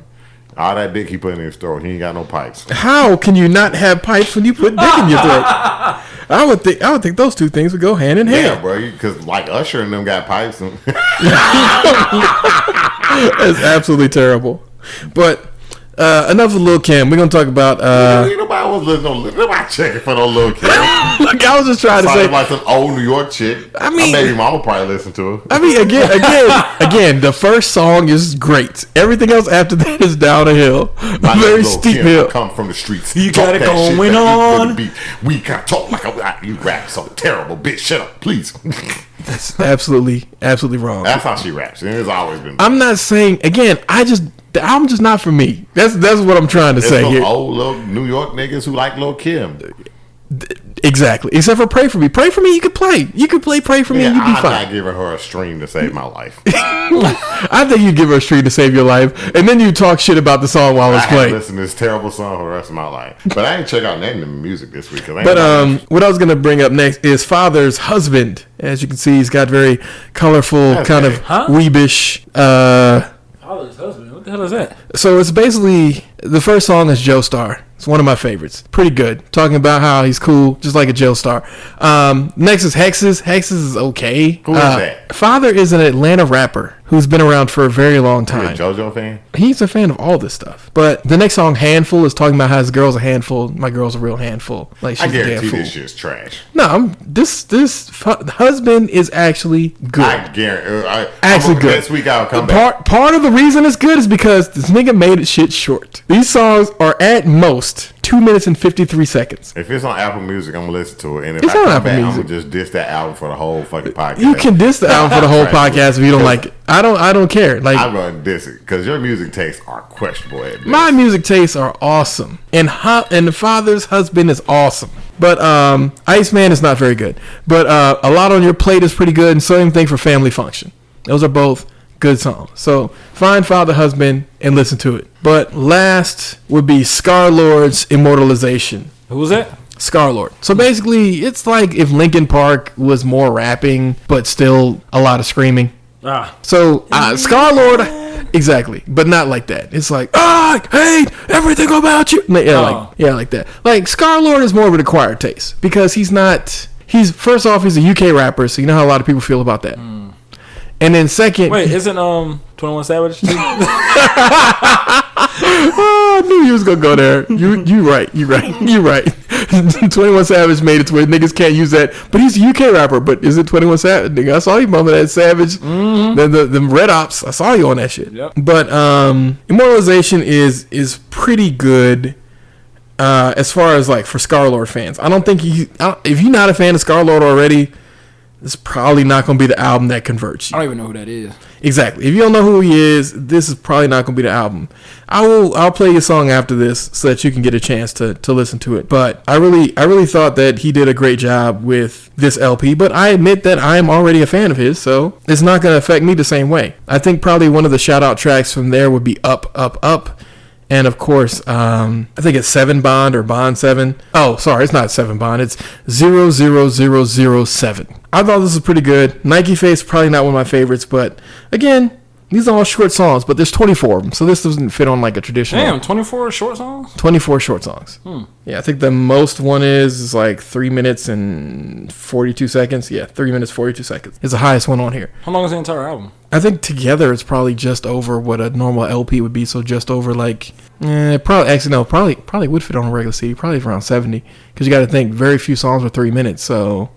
All that dick he put in his throat, he ain't got no pipes. How can you not have pipes when you put dick in your throat? I would think those two things would go hand in hand. Yeah, bro. Because like Usher and them got pipes. That's absolutely terrible. But enough of Lil Kim. We're gonna talk about. Nobody was listening. Nobody checking for no Lil Kim. Look, I was just trying to say like some old New York chick. I mean, my baby mama probably listen to her. I mean, again, the first song is great. Everything else after that is down a hill, a very steep hill. Come from the streets. You got it going on. We can't talk like you rap so terrible, bitch. Shut up, please. That's absolutely wrong. That's how she raps. It's always been. I'm not saying again. The album just not for me. That's what I'm trying to say here. Old little New York niggas who like Lil Kim. Exactly. Except for "Pray For Me." "Pray For Me" you could play. You could play "Pray For Me" and you'd be fine. I'm not giving her a stream to save my life. I think you give her a stream to save your life, and then you talk shit about the song while it's playing. I listen to this terrible song for the rest of my life. But I ain't check out none of the music this week. But what I was gonna bring up next is Father's Husband. As you can see, he's got very colorful, kind of weebish. Father's Husband. What the hell is that? So it's basically the first song is Joestar. It's one of my favorites. Pretty good. Talking about how he's cool, just like a Joestar. Next is Hexes. Hexes is okay. Who is that? Father is an Atlanta rapper who's been around for a very long time. Are you a JoJo fan? He's a fan of all this stuff. But the next song, Handful, is talking about how his girl's a handful. My girl's a real handful. Like, she's I guarantee a damn fool. this shit's trash. No, this husband is actually good. I guarantee. Actually good. Next week I'll come back. Part of the reason it's good is because this nigga made it shit short. These songs are at most 2 minutes and 53 seconds. If it's on Apple Music, I'm gonna listen to it. And if it's I on come Apple back, Music. I'm gonna just diss that album for the whole fucking podcast. You can diss the album for the whole podcast if you don't like it. I don't care. Like, I'm gonna diss it because your music tastes are questionable. My music tastes are awesome, and the Father's Husband is awesome. But Iceman is not very good. But A Lot on Your Plate is pretty good, and same thing for Family Function. Those are both good songs. So find Father Husband and listen to it. But last would be Scarlord's Immortalization. Who was that? Scarlord. So basically, it's like if Linkin Park was more rapping, but still a lot of screaming. So Scarlord, exactly, but not like that. It's like, I hate everything about you. Yeah, like that. Like Scarlord is more of an acquired taste because he's first off, he's a UK rapper, so you know how a lot of people feel about that. And then second, wait, isn't 21 Savage too? I knew you was gonna go there. You right. 21 Savage made it to where niggas can't use that. But he's a UK rapper. But is it 21 Savage? Nigga, I saw you mama that Savage. The Red Ops. I saw you on that shit. Yep. But Immortalization is pretty good. As far as like for Scar-Lord fans, I don't think if you're not a fan of Scar-Lord already, it's probably not going to be the album that converts you. I don't even know who that is. Exactly. If you don't know who he is, this is probably not going to be the album. I'll play your song after this so that you can get a chance to listen to it. But I really thought that he did a great job with this LP. But I admit that I am already a fan of his, so it's not going to affect me the same way. I think probably one of the shout out tracks from there would be Up, Up, Up. And of course, I think it's 7 Bond or Bond 7. Oh, sorry, it's not 7 Bond. It's 00007. I thought this was pretty good. Nike Face, probably not one of my favorites, but again, these are all short songs, but there's 24 of them, so this doesn't fit on like a traditional. Damn, 24 short songs? 24 short songs. Yeah, I think the most one is like 3 minutes and 42 seconds. Yeah, 3 minutes, 42 seconds is the highest one on here. How long is the entire album? I think together it's probably just over what a normal LP would be, so just over like, probably would fit on a regular CD, probably around 70, because you got to think very few songs are 3 minutes. So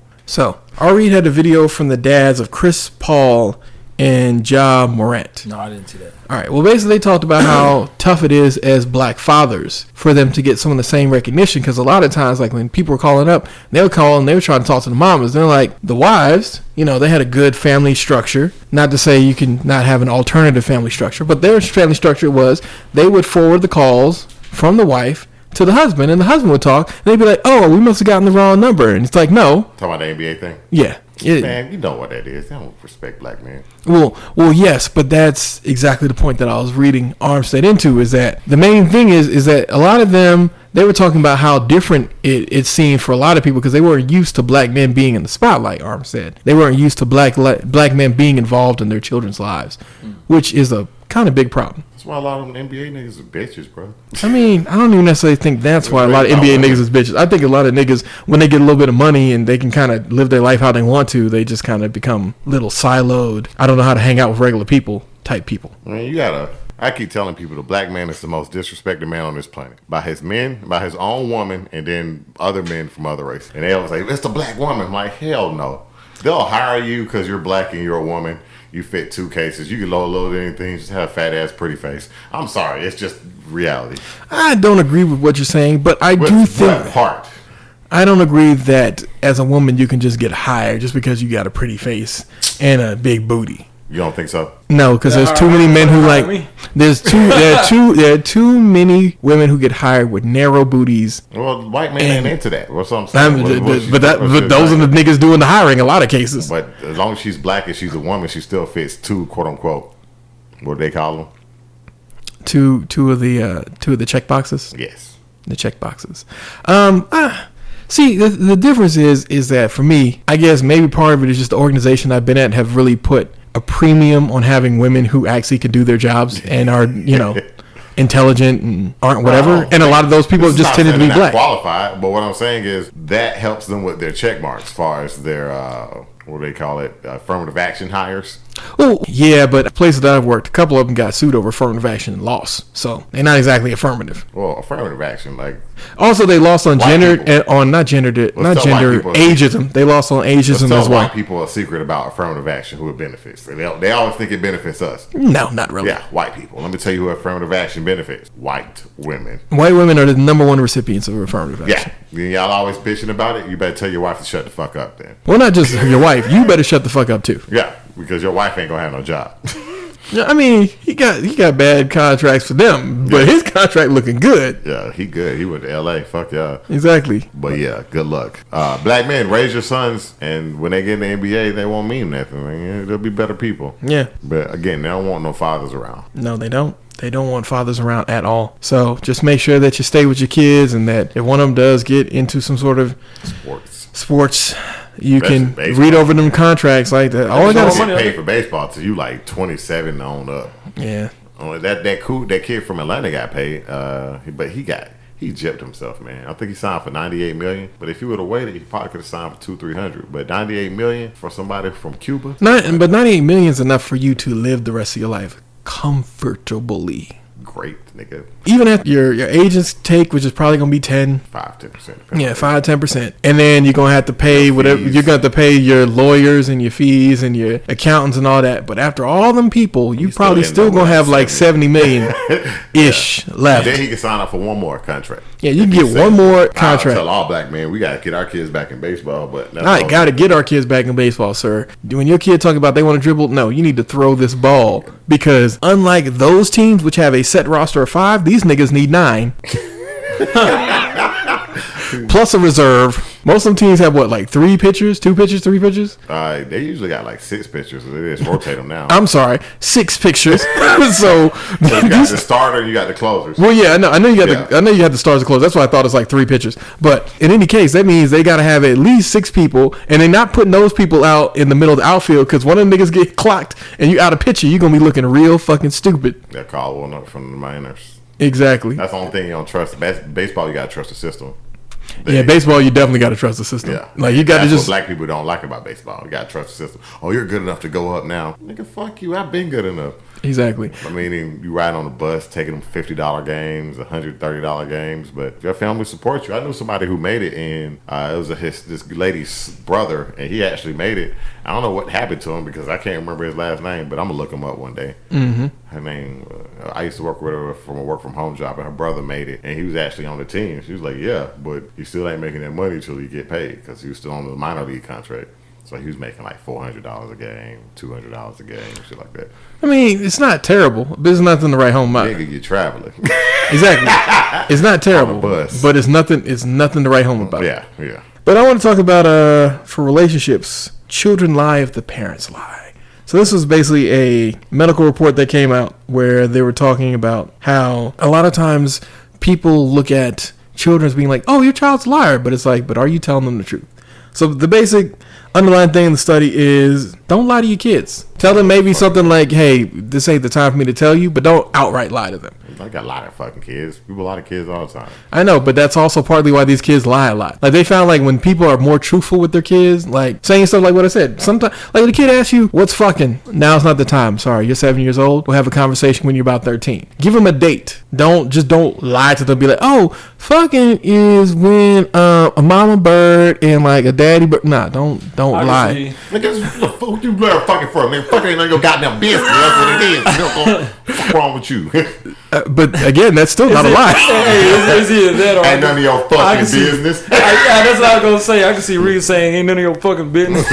R. Reed had a video from the dads of Chris Paul and Ja Morant. No, I didn't see that. All right. Well, basically, they talked about how tough it is as black fathers for them to get some of the same recognition. Because a lot of times, like when people were calling up, they would call and they were trying to talk to the mamas. They're like, the wives, they had a good family structure. Not to say you can not have an alternative family structure, but their family structure was they would forward the calls from the wife to the husband, and the husband would talk, and they'd be like, oh, we must have gotten the wrong number. And it's like, no. Talking about the NBA thing? Yeah. Man, you know what that is. They don't respect black men. Well, yes, but that's exactly the point that I was reading Armstead into, is that the main thing is that a lot of them, they were talking about how different it seemed for a lot of people because they weren't used to black men being in the spotlight, Armstead. They weren't used to black men being involved in their children's lives, which is a kind of big problem. That's why a lot of them NBA niggas are bitches, bro. I mean, I don't even necessarily think that's why a lot of NBA niggas is bitches. I think a lot of niggas, when they get a little bit of money and they can kind of live their life how they want to, they just kind of become little siloed, I don't know how to hang out with regular people type people. I mean, I keep telling people the black man is the most disrespected man on this planet. By his men, by his own woman, and then other men from other races. And they always say, it's the black woman. I'm like, hell no. They'll hire you because you're black and you're a woman. You fit 2 cases. You can load anything. Just have a fat ass, pretty face. I'm sorry. It's just reality. I don't agree with what you're saying, but I do think... What part? I don't agree that as a woman you can just get hired just because you got a pretty face and a big booty. You don't think so? No, because there's too many men who like. There are too many women who get hired with narrow booties. Well, white men ain't into that. What's what I'm saying? But those are the niggas doing the hiring. A lot of cases. But as long as she's black and she's a woman, she still fits 2 quote unquote. What do they call them? Two of the check boxes. Yes, the check boxes. See, the difference is that for me, I guess maybe part of it is just the organization I've been at have really put a premium on having women who actually can do their jobs and are, intelligent and aren't whatever. And a lot of those people have just tended to be black. Qualified, but what I'm saying is that helps them with their check marks as far as their, what do they call it, affirmative action hires. Oh, yeah, but places that I've worked, a couple of them got sued over affirmative action and lost. So they're not exactly affirmative. Well, affirmative action, like... Also, they lost on ageism. They lost on ageism as well. White people are secret about affirmative action who it benefits. They always think it benefits us. No, not really. Yeah, white people. Let me tell you who affirmative action benefits. White women. White women are the number 1 recipients of affirmative action. Yeah. Y'all always bitching about it. You better tell your wife to shut the fuck up then. Well, not just your wife. You better shut the fuck up too. Yeah, because your wife ain't gonna have no job. Yeah, I mean, he got bad contracts for them, but his contract looking good. Yeah, he good. He went to LA. Fuck y'all. Exactly. But yeah, good luck. Black men, raise your sons, and when they get in the NBA, they won't mean nothing. Like, they'll be better people. Yeah. But again, they don't want no fathers around. No, they don't. They don't want fathers around at all. So just make sure that you stay with your kids, and that if one of them does get into some sort of sports, you can read over them contracts like that. All I got to pay for baseball till you like 27 on up. Yeah. That kid from Atlanta got paid, but he gypped himself, man. I think he signed for $98 million. But if he would have waited, he probably could have signed for $200-300. But $98 million for somebody from Cuba. But $98 million is enough for you to live the rest of your life comfortably. great, nigga. Even at your agent's take, which is probably gonna be 10%. 5-10%. Yeah, 5-10%, and then you're gonna have to pay whatever you're gonna have to pay your lawyers and your fees and your accountants and all that. But after all them people, you probably still gonna have like 70 million ish left. Then he can sign up for one more contract. Yeah, you can get one more contract. Tell all black men we gotta get our kids back in baseball, but I gotta get our kids back in baseball, sir. When your kid talk about they want to dribble, no, you need to throw this ball, because unlike those teams which have a set roster of 5, these niggas need 9. Plus a reserve. Most of them teams have what, like 3 pitchers, 2 pitchers, 3 pitchers? They usually got like 6 pitchers. So they just rotate them now. I'm sorry, 6 pitchers. So you got the starter and you got the closers. Well, yeah, I know you got I know you had the stars and closers. That's why I thought it's like 3 pitchers. But in any case, that means they got to have at least 6 people, and they're not putting those people out in the middle of the outfield, because one of them niggas get clocked and you out of pitcher, you're gonna be looking real fucking stupid. That call will not from the minors. Exactly. That's the only thing you don't trust. Baseball, you gotta trust the system. Yeah, baseball, you definitely got to trust the system. Yeah. Like, you got to just. What black people don't like about baseball. You got to trust the system. Oh, you're good enough to go up now. Nigga, fuck you. I've been good enough. Exactly. I mean, you ride on the bus, taking them $50 games, $130 games, but your family supports you. I knew somebody who made it, and it was this lady's brother, and he actually made it. I don't know what happened to him because I can't remember his last name, but I'm gonna look him up one day. Mm-hmm. Her name, I used to work with her from a work from home job, and her brother made it, and he was actually on the team. She was like, "Yeah, but you still ain't making that money until you get paid," because he was still on the minor league contract. So he was making like $400 a game, $200 a game, shit like that. I mean, it's not terrible, but it's nothing to write home about. Nigga, you're traveling. Exactly. It's not terrible, but it's nothing. It's nothing to write home about. Yeah. But I want to talk about for relationships, children lie if the parents lie. So this was basically a medical report that came out where they were talking about how a lot of times people look at children as being like, "Oh, your child's a liar," but it's like, "But are you telling them the truth?" So the basic underlying thing in the study is don't lie to your kids. Tell them maybe something like, "Hey, this ain't the time for me to tell you," but don't outright lie to them. I got a lot of fucking kids. People a lot of kids all the time. I know, but that's also partly why these kids lie a lot. Like, they found, like, when people are more truthful with their kids, like saying stuff like what I said. Sometimes, like, the kid asks you, "What's fucking?" Now's not the time. Sorry, you're 7 years old. We'll have a conversation when you're about 13. Give them a date. Don't lie to them. Be like, "Oh, fucking is when a mama bird and like a daddy bird." Nah, don't lie. Nigga, what you fucking for? Man, fucking ain't none of your goddamn business. That's what it is. What's wrong with you? But again, that's still not a lie. Hey, is either that or ain't none of your fucking business. That's what I was gonna say. I can see Reed saying, "Ain't none of your fucking business."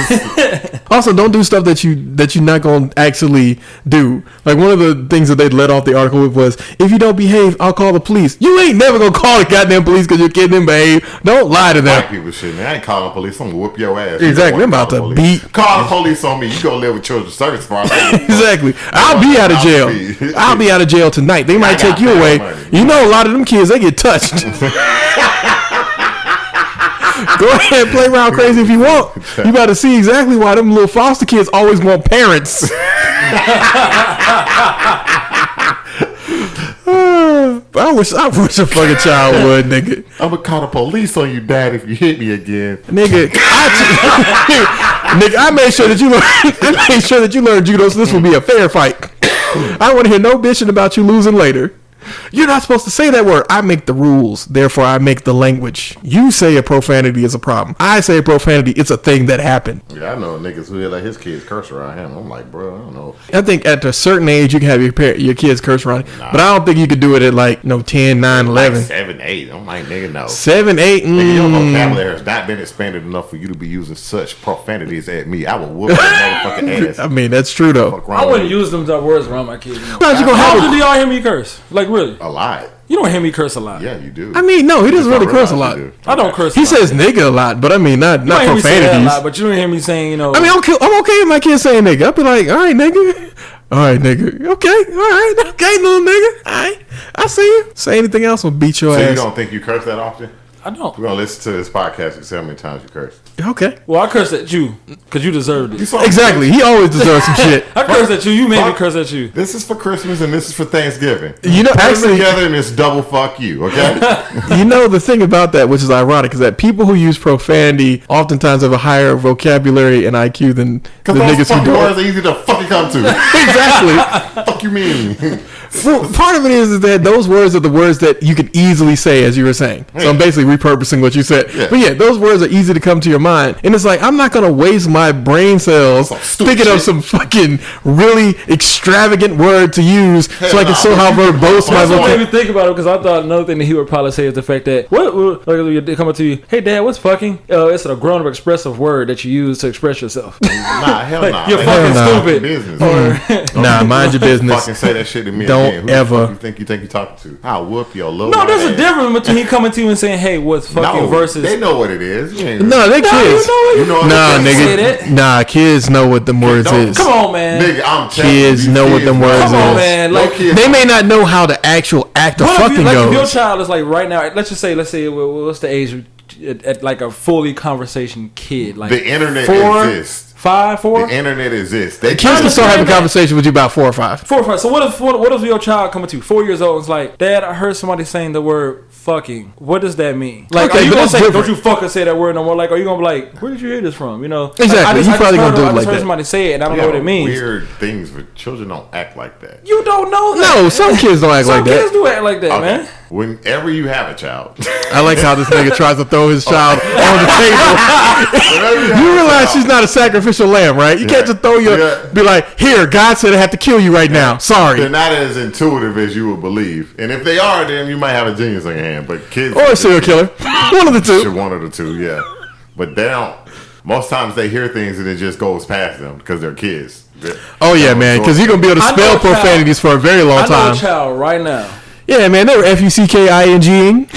Also, don't do stuff that you're not gonna actually do. Like, one of the things that they let off the article with was, "If you don't behave, I'll call the police." You ain't never gonna call the goddamn police because your kid didn't behave. Don't lie to them. White people shit, man. I ain't calling the police. I'm gonna whoop your ass. Exactly. I'm about to beat. Call the police on me. You gonna live with children's service for Exactly. I'll be out of jail. I'll be out of jail tonight. They might take you away. You know, a lot of them kids, they get touched. Go ahead and play around crazy if you want. You about to see exactly why them little foster kids always want parents. I wish a fucking child would, nigga. I'm gonna call the police on you, Dad, if you hit me again, nigga. I made sure that you learned. I made sure that you learned judo, so this will be a fair fight. I don't want to hear no bitching about you losing later. You're not supposed to say that word. I make the rules, therefore I make the language. You say a profanity is a problem. I say a profanity, it's a thing that happened. Yeah, I know niggas who let his kids curse around him. I'm like, bro, I don't know. I think at a certain age you can have your kids curse around, but I don't think you could do it at like 10, 9, 11. Like 7, 8. I'm like, nigga, no. 7, 8. Nigga, your vocabulary has not been expanded enough for you to be using such profanities at me. I will whoop your motherfucking ass. I mean, that's true though. I wouldn't use them words around my kids. How often do y'all hear me curse? Like, really? A lot. You don't hear me curse a lot. Yeah, you do. I mean, no, he doesn't really curse a lot. I don't curse. He says nigga a lot, but I mean, not profanities. Lot, but you don't hear me saying, I mean, I'm okay with my kids saying nigga. I'll be like, all right, nigga. All right, nigga. Okay, all right, okay, little nigga. All right, I see you. Say anything else, will beat your ass. So you don't think you curse that often? I don't. We're gonna listen to this podcast and see how many times you curse. Okay. Well, I cursed at you because you deserved it. Exactly. He always deserves some shit. I cursed at you. You made me curse at you. This is for Christmas and this is for Thanksgiving. You know, put actually, them together and it's double fuck you. Okay. You know, the thing about that, which is ironic, is that people who use profanity oftentimes have a higher vocabulary and IQ than the niggas who don't. Words are easy to fucking come to. Exactly. Fuck you mean? Well, part of it is that those words are the words that you could easily say, as you were saying. So I'm basically repurposing what you said. Yeah. But yeah, those words are easy to come to your mind. And it's like, I'm not going to waste my brain cells thinking of some fucking really extravagant word to use so I can somehow verbose my vocabulary. I didn't even think about it because I thought another thing that he would probably say is the fact that, like, they come up to you, hey, Dad, what's fucking? It's a grown-up expressive word that you use to express yourself. Nah, hell nah. You're fucking stupid. Business. Nah, mind your business. Fucking say that shit to me. Don't ever. Who you think you talking to? I'll whoop your little. No, there's a difference between he coming to you and saying, "Hey, what's fucking?" versus they know what it is. No, they kids. You know nah, nigga. Nah, kids know what them words is. Come on, man. Nigga, I'm kids know what them words is. Come on, man. Like they may not know how the actual act of fucking goes. If your child is like right now, let's say, what's the age at like a fully conversation kid? Like the internet 4, exists. 5, 4. The internet exists. Kids can start having a conversation with you about 4 or 5. 4 or 5. So what if your child coming to you 4 years old and is like, Dad, I heard somebody saying the word fucking. What does that mean? Like, okay, are you gonna say, don't you fucking say that word no more? Like, are you gonna be like, where did you hear this from? You know, exactly. You probably gonna do it like that. I just heard somebody say it, and I don't know what it means. Weird things, but children don't act like that. You don't know that. No, some kids don't act like that. Some kids do act like that, man. Whenever you have a child, I like how this nigga tries to throw his child on the table. You realize she's not a sacrificial lamb, right? You can't just throw be like, here, God said I have to kill you right now. Sorry. They're not as intuitive as you would believe, and if they are, then you might have a genius on your hand. But kids, or a serial killer, one of the two. One of the two, yeah. But they don't. Most times they hear things and it just goes past them because they're kids. Oh yeah, man, because you're gonna be able to spell profanities for a very long time. I know a child right now. Yeah, man, they were fucking.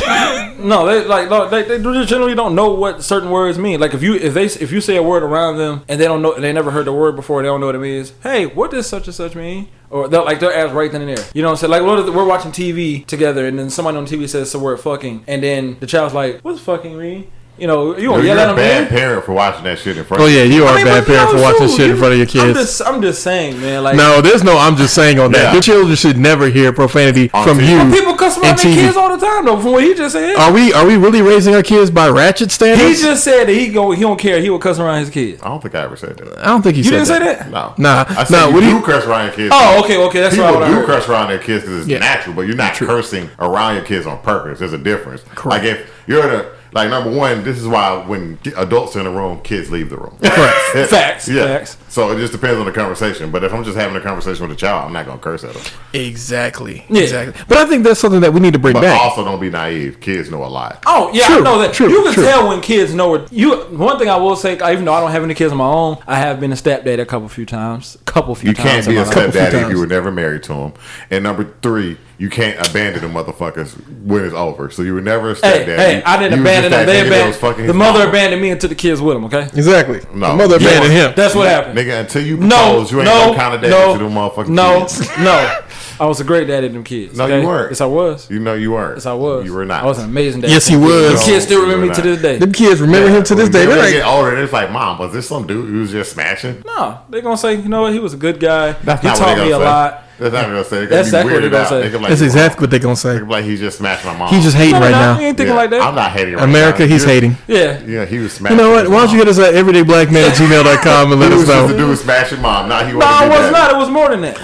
No, they generally don't know what certain words mean. Like if you say a word around them and they don't know, they never heard the word before, they don't know what it means. Hey, what does such and such mean? Or they'll ask right then and there. You know what I'm saying? Like we're watching TV together and then somebody on TV says the word fucking, and then the child's like, "What's fucking mean?" You know, you gonna yell at them. You're a bad parent for watching that shit in front of you. Oh, yeah, you are a bad parent for watching shit in front of your kids. I'm just saying, man. Like, no, there's no I'm just saying on that. Yeah. Your children should never hear profanity from you. But people cuss around their kids all the time, though, from what he just said. Are we really raising our kids by ratchet standards? He just said that he don't care. He will cuss around his kids. I don't think I ever said that. I don't think you said that. You didn't say that? No. Nah. I said you do curse around your kids. Oh, okay. That's people what I heard. People do curse around their kids because it's natural, but you're not cursing around your kids on purpose. There's a difference. Correct. Like if you're like, number one, this is why when adults are in the room, kids leave the room. Correct. Facts. Yeah. Facts. So it just depends on the conversation. But if I'm just having a conversation with a child, I'm not going to curse at them. Exactly. Yeah. Exactly. But I think that's something that we need to bring back. But also don't be naive. Kids know a lot. Oh, yeah, I know that. You can tell when kids know it. One thing I will say, even though I don't have any kids of my own, I have been a stepdad a couple few times. You can't be a stepdaddy if you were never married to him. And number 3, you can't abandon the motherfuckers when it's over. So you were never a stepdaddy. Hey, I didn't abandon them. The mother abandoned me and took the kids with him, okay? Exactly. No. The mother abandoned him. That's what happened. Nigga, until you propose, you ain't no kind of daddy to them motherfucking kids. No. I was a great daddy to them kids. No, okay? you weren't. Yes, I was. You know you weren't. Yes, I was. You were not. I was an amazing daddy. Yes, he was. The kids still remember me to this day. Them kids remember him to this day. When they get older, it's like, Mom, was this some dude who was just smashing? No, they're going to say, you know what, he was a good guy. That's he taught me a lot. That's not what they're going to say. That's exactly what they're going to say. That's exactly what they're going to say. Like he just smashed my mom. He's just hating right now. He ain't thinking like that. I'm not hating right now. America, he's hating. Yeah. Yeah, he was smashing. You know what? Why don't you get us at everydayblackman@gmail.com and let us know. He was just a dude smashing mom. Nah, he wasn't. No, it was not. It was more than that.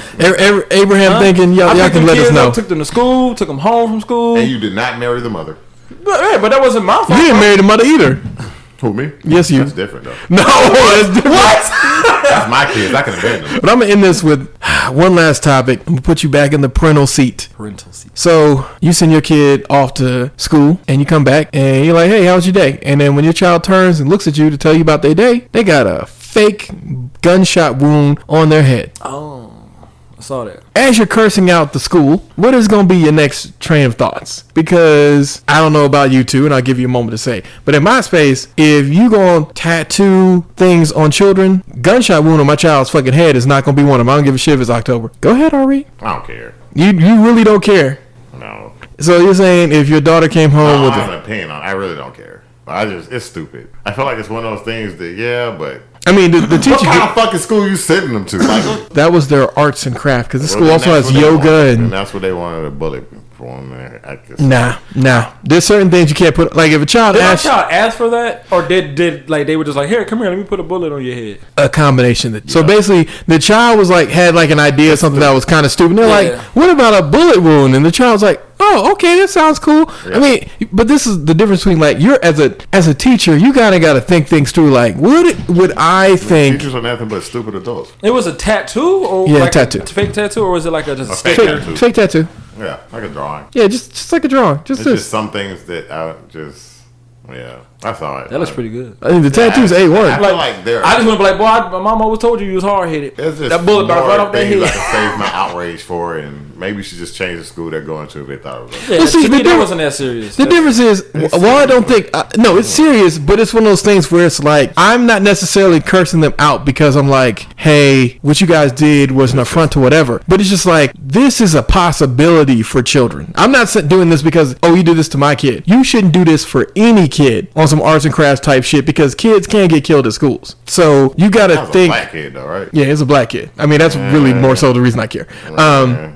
Abraham thinking, y'all can let us know. Took them to school, took them home from school. And you did not marry the mother. But that wasn't my fault. You didn't marry the mother either. Who, me? Yes, you. That's different, though. No, that's different. What? That's my kids. I can abandon them. But I'm going to end this with one last topic. I'm going to put you back in the parental seat. So you send your kid off to school and you come back and you're like, hey, how was your day? And then when your child turns and looks at you to tell you about their day, they got a fake gunshot wound on their head. Oh. Saw that. As you're cursing out the school, what is going to be your next train of thoughts? Because I don't know about you two, and I'll give you a moment to say, but in my space, if you going to tattoo things on children, gunshot wound on my child's fucking head is not going to be one of them. I don't give a shit if it's October. Go ahead, Ari. I don't care. You really don't care. No. So you're saying if your daughter came home with I have an opinion on it. I really don't care. It's stupid. I feel like it's one of those things that, but. I mean, the teacher. What kind of fucking school you sending them to? Like, that was their arts and craft because the school also has yoga and that's what they wanted a bullet for them there. Nah. There's certain things you can't put. Like if a child asked for that, or did like they were just like, here, come here, let me put a bullet on your head. A combination. So basically, the child was like had like an idea of something that was kind of stupid. And they're like, what about a bullet wound? And the child was like, oh, okay, that sounds cool. Yeah. I mean, but this is the difference between like you're as a teacher, you got to think things through. Like, would I think teachers are nothing but stupid adults? It was a tattoo, or like tattoo, fake tattoo, or was it like a fake tattoo? Yeah, like a drawing. Yeah, just like a drawing. Just some things that I just. Yeah, that's all right. That looks pretty good. I think the tattoo's A1. I feel like they're. I just want to be like, boy, my mom always told you was hard headed. That bullet bounced right off their head. I can save my outrage for, and maybe you should just change the school they're going to if they thought it was. Yeah, to me, that wasn't that serious. The difference is, I don't think. No, it's serious, but it's one of those things where it's like I'm not necessarily cursing them out because I'm like, hey, what you guys did was an affront to whatever. But it's just like this is a possibility for children. I'm not doing this because you did this to my kid. You shouldn't do this for any kid on some arts and crafts type shit because kids can get killed at schools. So you got to think. It's a black kid though, right? Yeah, it's a black kid. I mean, that's really more so the reason I care.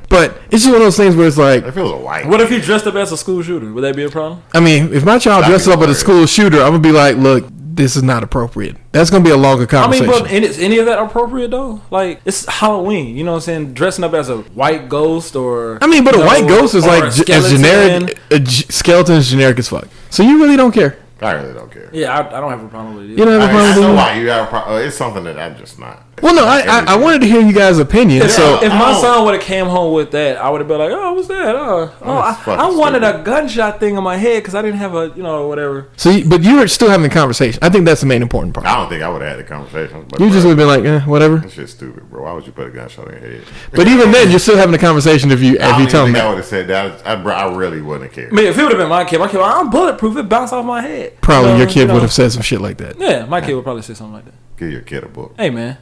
But it's just one of those things where it's like, if it was a white. What if he dressed up as a school shooter? Would that be a problem? I mean, if my child dresses up as a school shooter, I'm gonna be like, look, this is not appropriate. That's gonna be a longer conversation. I mean, but is any of that appropriate though? Like, it's Halloween. You know what I'm saying? Dressing up as a white ghost or. I mean, but a white ghost is like as generic. A skeleton is generic as fuck. So you really don't care. I really don't care. Yeah, I don't have a problem with it. You don't have a problem with it? I know why you have a problem. It's something that I'm just not. Well, no, I wanted to hear you guys' opinion. If my son would have came home with that, I would have been like, oh, what's that? I wanted a gunshot thing on my head because I didn't have a, whatever. So, but you were still having a conversation. I think that's the main important part. I don't think I would have had the conversation. But you just would have been like, whatever. That shit's stupid, bro. Why would you put a gunshot in your head? But even then, you're still having a conversation if you tell me. I would have said that. I really wouldn't have cared. I mean, if it would have been my kid, I'm bulletproof. It bounced off my head. Probably your kid would have said some shit like that. Yeah, my kid would probably say something like that. Give your kid a book. Hey, man.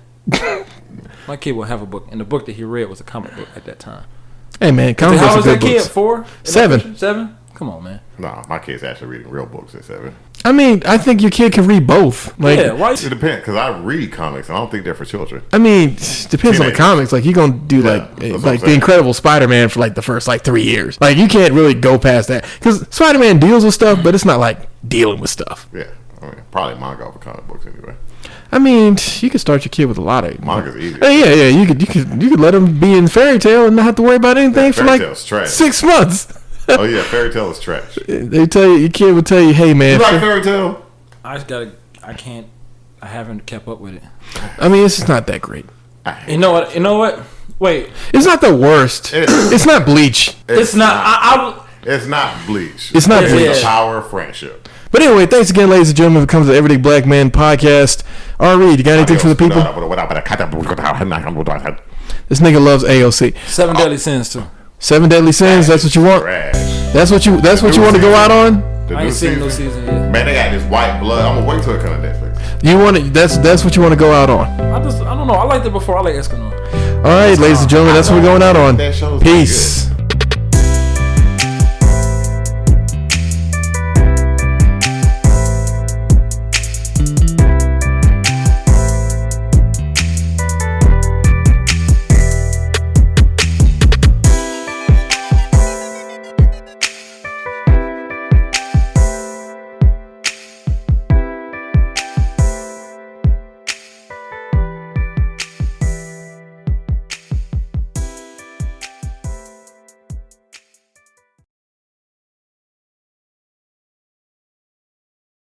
My kid will have a book, and the book that he read was a comic book at that time. Hey, man, comic books are good books. How was that kid? 4? 7. 7? Come on, man. No, my kid's actually reading real books at 7. I mean, I think your kid can read both. Like, yeah, why? It depends, because I read comics, and I don't think they're for children. I mean, depends on the comics. Like, you're going to do, like the Incredible Spider-Man for, like, the first, 3 years. Like, you can't really go past that. Because Spider-Man deals with stuff, but it's not, like, dealing with stuff. Yeah. I mean, probably manga over comic books anyway. I mean, you could start your kid with a lot of manga's easy. Yeah. You could let him be in Fairy Tail and not have to worry about anything for like 6 months. Oh yeah, Fairy Tail is trash. They tell you, your kid would tell you, hey man, you like Fairy Tail? I haven't kept up with it. I mean, it's just not that great. You know what? Wait, it's not the worst. It's not Bleach. It's not. It's not Bleach. It's not Bleach. It's the power of friendship. But anyway, thanks again, ladies and gentlemen, for coming to the Everyday Black Man podcast. R. Reed, you got anything for the people? This nigga loves AOC. 7 Deadly Sins too. 7 Deadly Sins. That's what you want. That's what you want to go out on. I ain't seen no season yet. Man, they got this white blood. I'm gonna wait till it comes to Netflix. You want it? That's what you want to go out on. I don't know. I liked it before. I like Escanor. All right, ladies and gentlemen, that's what we're going out on. Peace.